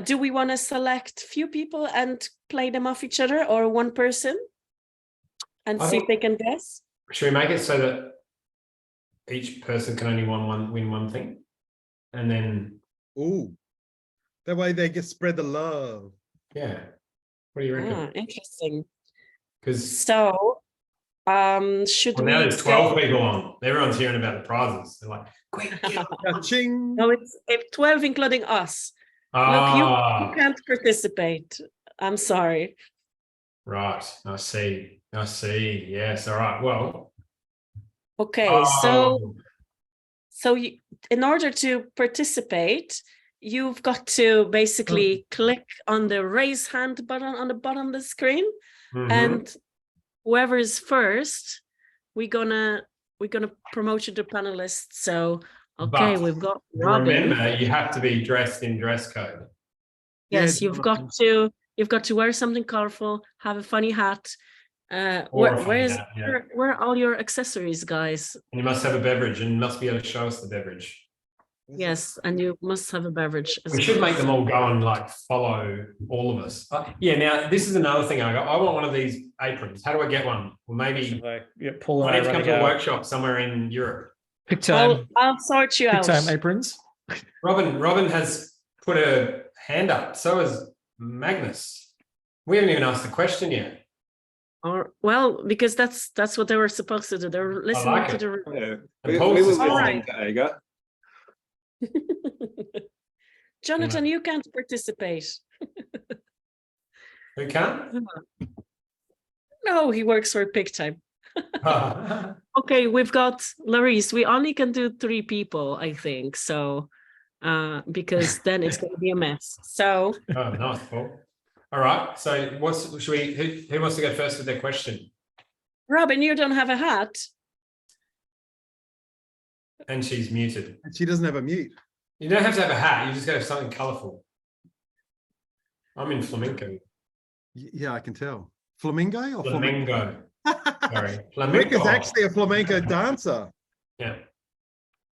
do we want to select few people and play them off each other, or one person and I see if think- they can guess? Should we make it so that each person can only win one thing? And then, Ooh, that way they get spread the love. yeah. What do you reckon? Interesting. Because So should now we there's 12 people on. Everyone's hearing about the prizes. They're like, quick. Ka-ching. No, it's 12 including us. Look, you can't participate. I'm sorry. Right. I see. Yes. All right. Well. Okay, so you, in order to participate, you've got to basically click on the raise hand button on the bottom of the screen, and whoever is first, we're gonna promote you to panelist. So okay, But we've got Robin. remember, you have to be dressed in dress code. Yes, Yeah, you've got to wear something colorful, have a funny hat. Where are all your accessories, guys? And you must have a beverage, and must be able to show us the beverage. Yes, and you must have a beverage as We should well. make them all go and like follow all of us. Yeah. Now this is another thing. I want one of these aprons. How do I get one? Well, maybe Paul I and need I to come running to a our workshop somewhere in Europe. Pic-Time I'll sort you out. Pic-Time aprons. Robin has put her hand up. So has Magnus. We haven't even asked the question yet. Or well, because that's what they were supposed to do. They were listening like to it. the. Yeah, And we Paul's were is listening alright. to Aga. Jonathan, you can't participate. Who can't? No, he works for Pic-Time. Oh, Okay, we've got Larisse. We only can do 3 people, I think. So, because then it's going to be a mess. So, nice, Paul. All right. So, who wants to go first with their question? Robin, you don't have a hat. And she's muted. And she doesn't have a mute. You don't have to have a hat. You just got to have something colourful. I'm in flamenco. Yeah, I can tell. Flamingo or Flamingo. Sorry, Rick flamenco. is actually a flamenco dancer. Yeah.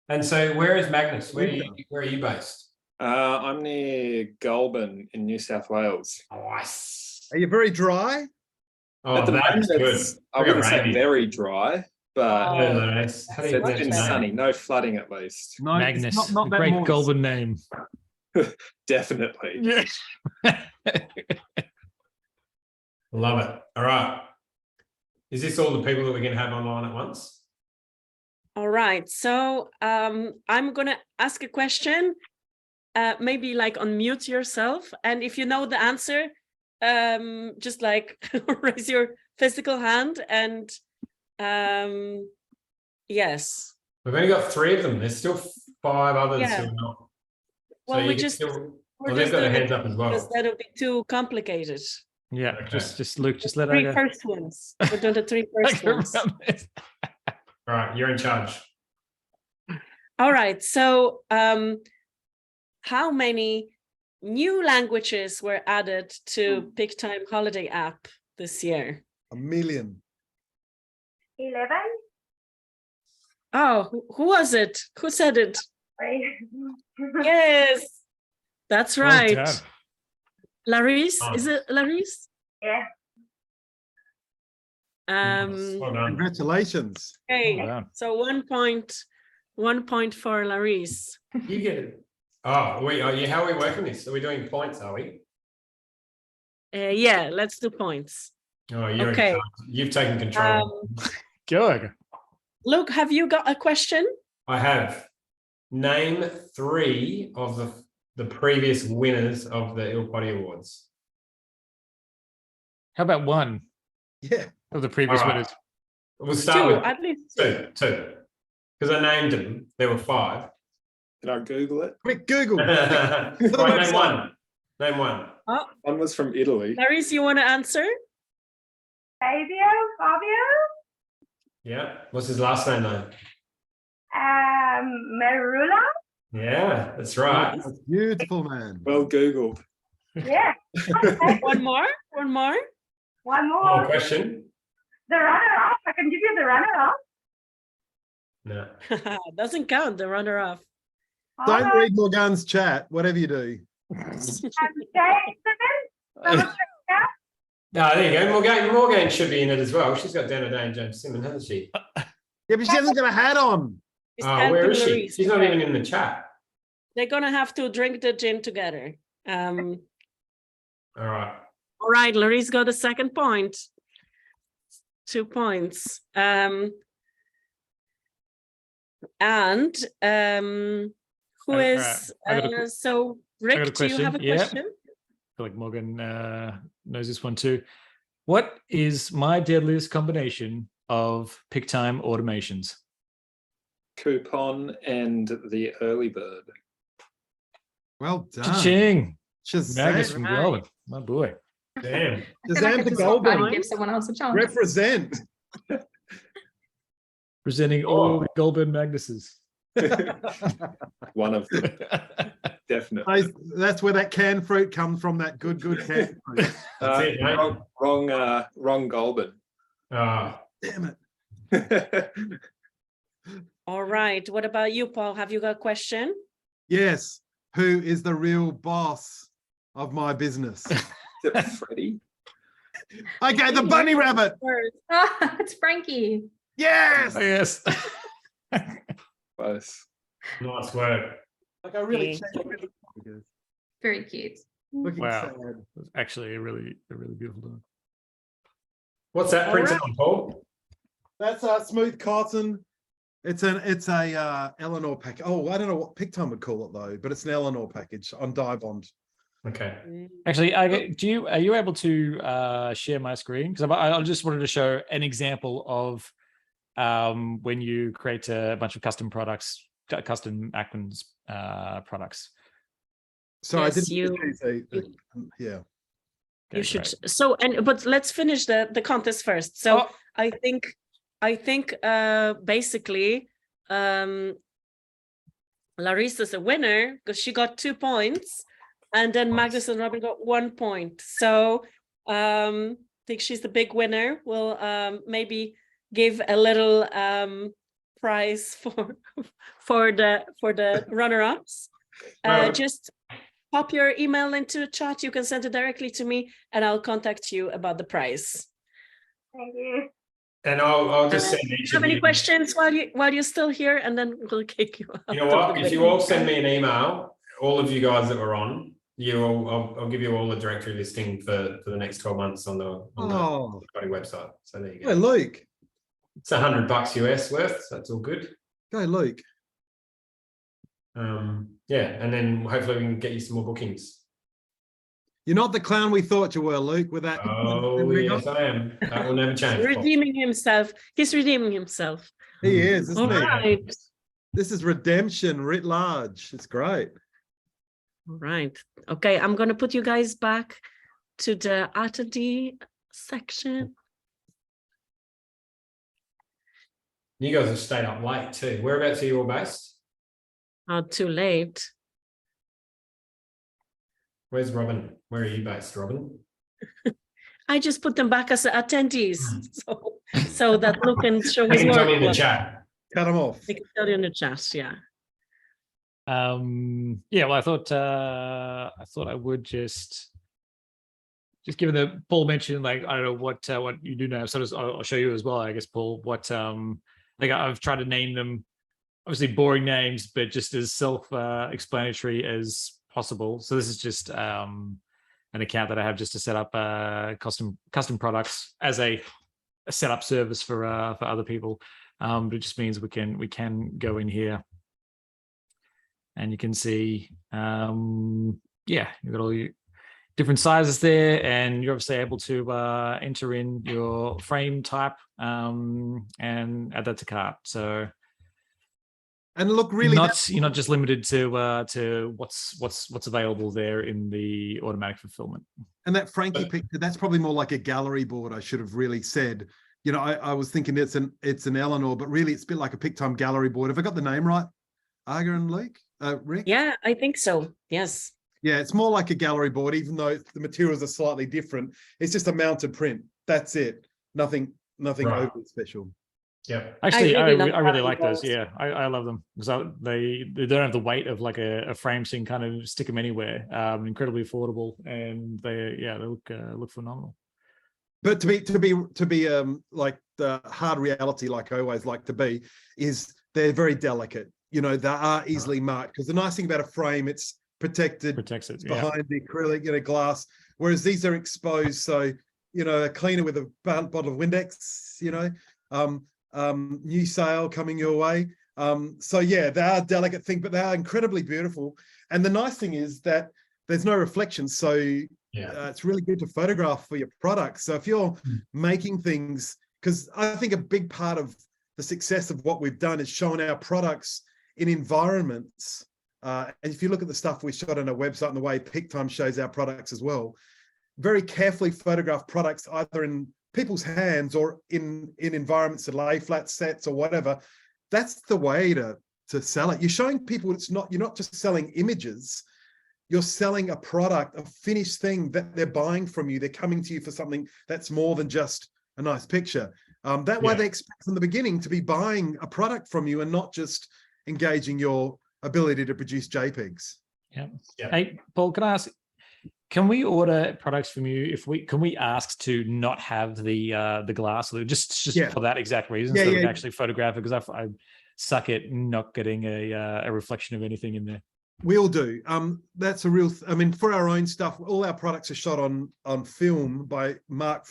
And so where is Magnus? Where are you based? I'm near Goulburn in New South Wales. Nice. Are you very dry? Oh, At the moment, good. I wouldn't say very dry, but Nice. How do you it's mention been that? sunny, no flooding at least. No, Magnus, it's not a that great moist. Goulburn name. Definitely. Yeah. Love it. All right. Is this all the people that we're going to have online at once? All right. So I'm going to ask a question. Maybe like unmute yourself. And if you know the answer, just like raise your physical hand. And yes. We've only got 3 of them. There's still 5 others who are not. Well, so we you can just still, we're they've just got their doing hands it up as well. because that'll be too complicated. Yeah, Okay. just Luke, just let 3 her go. first ones. We're doing the 3 first ones. All right, you're in charge. All right. So how many new languages were added to Pic-Time holiday app this year? 1 million. 11. Oh, who was it? Who said it? Right. Yes, that's Well right. done. Larice, is it Larice? Yeah. Well done. Congratulations. Okay, Well done. so 1 point for Larice. You get it. Oh, how are we working this? Are we doing points, are we? Yeah, let's do points. Oh, you're in Okay. charge. You've taken control. Good. Luke, have you got a question? I have. Name 3 of the previous winners of the Il Potty Awards. How about 1 Yeah. of the previous All right. winners? We'll start 2, with at least 2. Because I named them. There were 5. Did I Google it? Quick Google. Right, name 1. Name 1. One was from Italy. Larice, you want to answer? Fabio. Yeah. What's his last name though? Merula. Yeah, that's right. That's beautiful, man. Well Googled. Yeah. One more. One More more. question? The runner-up. I can give you the runner-up. No. Doesn't count, the runner-up. Don't read Morgan's chat, whatever you do. No, there you go. Morgan should be in it as well. She's got Dana Day and James Simon, hasn't she? Yeah, but she hasn't got a hat on. It's Oh, where is she? Larice. She's not even in the chat. They're gonna have to drink the gin together. All right. All right, Larice got a second point. 2 points. And who Right, is I got a so got a Rick, do you have a question. Yeah. question? I feel like Morgan knows this one too. What is my deadliest combination of Pic-Time automations? Coupon and the early bird. Well done. Cha-ching! Shazam. Magnus from Right. Goulburn. My boy. Damn. I feel like Shazam I to just want to Goulburn. give someone else a chance. Represent. Presenting all the Goulburn Magnuses. One of them, definitely. That's where that canned fruit comes from, that good canned fruit. That's it, mate. Wrong Goulburn. Oh, Damn it. All right. What about you, Paul? Have you got a question? Yes. Who is the real boss of my business? Is it Freddie? Okay, the bunny rabbit. Ah, it's Frankie. Yes. Oh, yes. Close. nice work. Like I really Okay. checked. Very cute. Looking Wow. sad. It's actually a really beautiful dog. What's that All printed right. on, Paul? That's smooth cotton. It's a Eleanor package. Oh, I don't know what Pic-Time would call it though, but it's an Eleanor package on dye bond. Okay. Actually, are you able to share my screen? Because I just wanted to show an example of when you create a bunch of custom products, custom Atkins products. So Yes, I didn't you- yeah. Okay, You should great. but let's finish the contest first. So Oh. I think basically Larissa's a winner because she got 2 points, and then Nice. Magnus and Robin got 1 point. So I think she's the big winner. We'll maybe give a little prize for the runner-ups. Well- Just pop your email into the chat. You can send it directly to me, and I'll contact you about the prize. Thank you. And I'll just send each Have of any you. questions while you're still here, and then we'll kick you out. You know what? If you all send me an email, all of you guys that were on, I'll give you all the directory listing for the next 12 months on the Scotty website. So there you go. Go Luke. It's $100 US worth, so that's all good. Go Luke. Yeah, and then hopefully we can get you some more bookings. You're not the clown we thought you were, Luke, with that. Oh yes, I am. That will never change. Redeeming himself. He's redeeming himself. He is, isn't All he? right. This is redemption writ large. It's great. All right. Okay, I'm going to put you guys back to the attendee section. You guys have stayed up late too. Whereabouts are you all based? Not too late. Where's Robin? Where are you based, Robin? I just put them back as attendees, so that Luke can show his You can tell me work. in the chat. Cut them off. They can tell you in the chat, yeah. Yeah, well, I thought I would just given that Paul mentioned, like, I don't know what you do know, so I'll show you as well, I guess, Paul, what like I've tried to name them, obviously boring names, but just as self-explanatory as possible. So this is just an account that I have just to set up custom products as a setup service for other people. But it just means we can go in here and you can see, yeah, you've got all your different sizes there, and you're obviously able to enter in your frame type and add that to cart. So, and look, really, you're not just limited to what's available there in the automatic fulfillment. And that Frankie picture, that's probably more like a gallery board. I should have really said. You know, I was thinking it's an Eleanor, but really it's a bit like a Pic-Time gallery board. Have I got the name right, Arga and Luke? Rick? Yeah, I think so. Yes. Yeah, it's more like a gallery board, even though the materials are slightly different. It's just a mounted print. That's it. Nothing Right. overly special. Yeah. Actually, I really really love like those. those. Yeah, I love them because they don't have the weight of like a frame, so you can kind of stick them anywhere. Incredibly affordable, and they look phenomenal. But to be like the hard reality, like I always like to be, is they're very delicate. You know, they are easily marked, because the nice thing about a frame, it's protects it behind the acrylic, glass. Whereas these are exposed, so a cleaner with a bottle of Windex, new sale coming your way. So yeah, they are delicate things, but they are incredibly beautiful. And the nice thing is that there's no reflection, so it's really good to photograph for your products. So if you're making things, because I think a big part of the success of what we've done is showing our products in environments. And if you look at the stuff we shot on our website and the way Pic-Time shows our products as well, very carefully photographed products either in people's hands or in environments that lay flat sets or whatever. That's the way to sell it. You're showing people you're not just selling images, you're selling a product, a finished thing that they're buying from you. They're coming to you for something that's more than just a nice picture. That way they expect from the beginning to be buying a product from you and not just engaging your ability to produce JPEGs. Yeah. Hey, Paul, can I ask, can we order products from you can we ask to not have the glass, just for that exact reason, so we can actually photograph it? Because I suck at not getting a reflection of anything in there. We all do. That's a real. For our own stuff, all our products are shot on film by Mark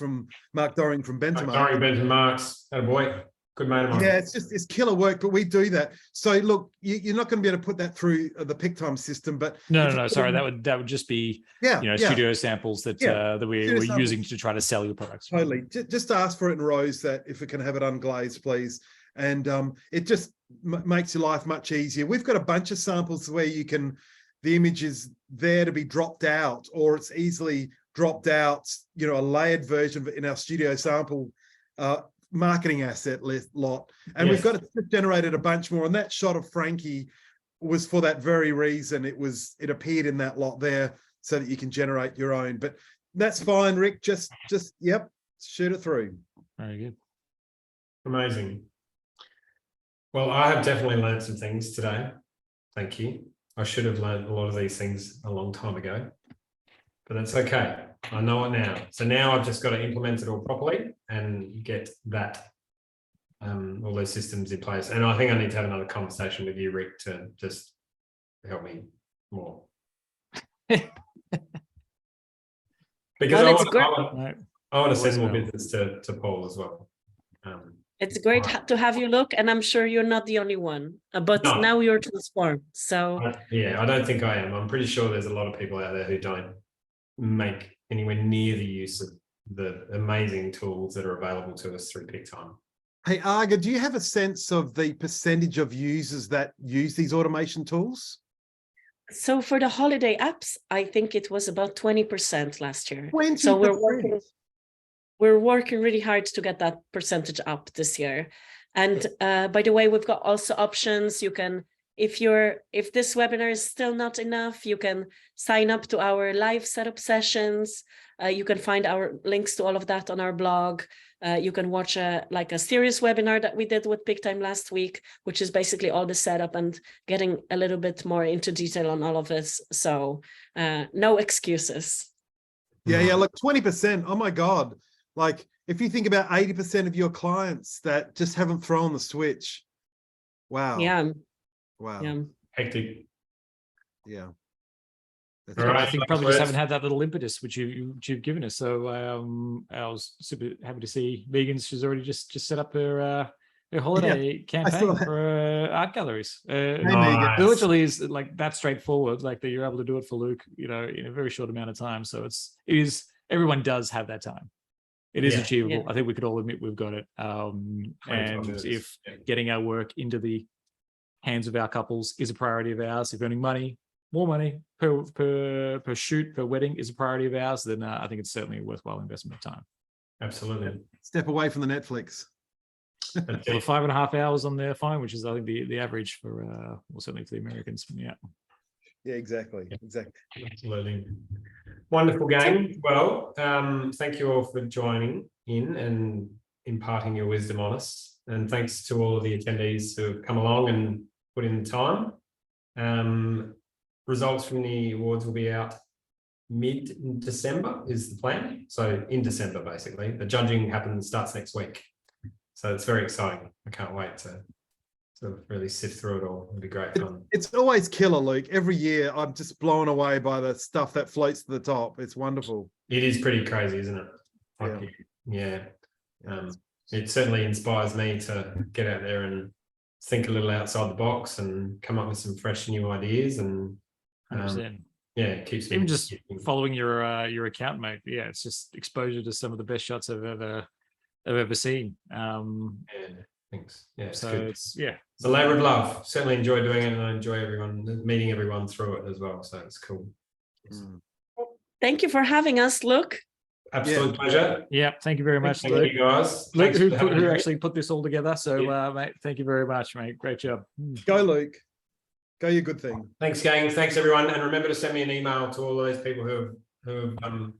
Doring from Benton. Doring, Benton Marks, that boy, good mate of mine. Yeah, it's killer work, but we do that. So look, you're not going to be able to put that through the Pic-Time system, but no, sorry, that would just be studio samples that we're using to try to sell your products. Totally, just ask for it in rows, that if we can have it unglazed, please. And it just makes your life much easier. We've got a bunch of samples where the image is there to be dropped out, or it's easily dropped out, a layered version in our studio sample marketing asset lot. And we've got generated a bunch more. And that shot of Frankie was for that very reason. It appeared in that lot there so that you can generate your own. But that's fine, Rick. Just shoot it through. Very good. Amazing. Well, I have definitely learned some things today. Thank you. I should have learned a lot of these things a long time ago, but that's okay. I know it now. So now I've just got to implement it all properly and get that, all those systems in place. And I think I need to have another conversation with you, Rick, to just help me more. Because Well, it's great. I want to send more business to Paul as well. It's great to have you, look, and I'm sure you're not the only one, but No. now you're transformed. So Yeah, I don't think I am. I'm pretty sure there's a lot of people out there who don't make anywhere near the use of the amazing tools that are available to us through Pic-Time. Hey, Arga, do you have a sense of the percentage of users that use these automation tools? So for the holiday apps, I think it was about 20% last year. 20%. So we're working really hard to get that percentage up this year. And by the way, we've got also options. You can, if this webinar is still not enough, you can sign up to our live setup sessions. You can find our links to all of that on our blog. You can watch a serious webinar that we did with Pic-Time last week, which is basically all the setup and getting a little bit more into detail on all of this. So no excuses. Yeah, like 20%. Oh my God. Like if you think about 80% of your clients that just haven't thrown the switch. Wow. Yeah. Wow. Yeah. Hectic. Yeah. All right. I think probably just haven't had that little impetus which you've given us. So I was super happy to see Vegans. She's already just set up her holiday campaign for art galleries. It literally is like that straightforward, like that you're able to do it for Luke, in a very short amount of time. So it is everyone does have that time. It is achievable. I think we could all admit we've got it. And if getting our work into the hands of our couples is a priority of ours, if earning money, more money per shoot, per wedding is a priority of ours, then I think it's certainly a worthwhile investment of time. Absolutely. Step away from the Netflix. Well, 5.5 hours on their phone, which is I think the average for well, certainly for the Americans. Yeah. Yeah, exactly. Exactly. Absolutely. Wonderful game. Well, thank you all for joining in and imparting your wisdom on us. And thanks to all of the attendees who have come along and put in the time. Results from the awards will be out mid-December is the plan. So in December, basically. The judging starts next week. So it's very exciting. I can't wait to really sift through it all. It'll be great fun. It's always killer, Luke. Every year I'm just blown away by the stuff that floats to the top. It's wonderful. It is pretty crazy, isn't it? It certainly inspires me to get out there and think a little outside the box and come up with some fresh new ideas. And it keeps me even just following your account, mate. Yeah, it's just exposure to some of the best shots I've ever seen. Thanks. Yeah, it's so good. It's a labor of love. Certainly enjoy doing it, and I enjoy meeting everyone through it as well. So it's cool. Thank you for having us, Luke. Absolute pleasure. Yeah, thank you very much, Thank Luke. you guys. Luke, who actually put this all together. So, mate, thank you very much, mate. Great job. Go, Luke. Go, your good thing. Thanks, gang. Thanks, everyone. And remember to send me an email to all those people who have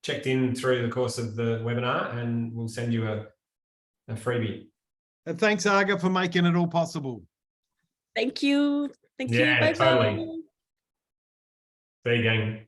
checked in through the course of the webinar, and we'll send you a freebie. And thanks, Arga, for making it all possible. Thank you. Thank you. Bye-bye. Totally. See you, gang.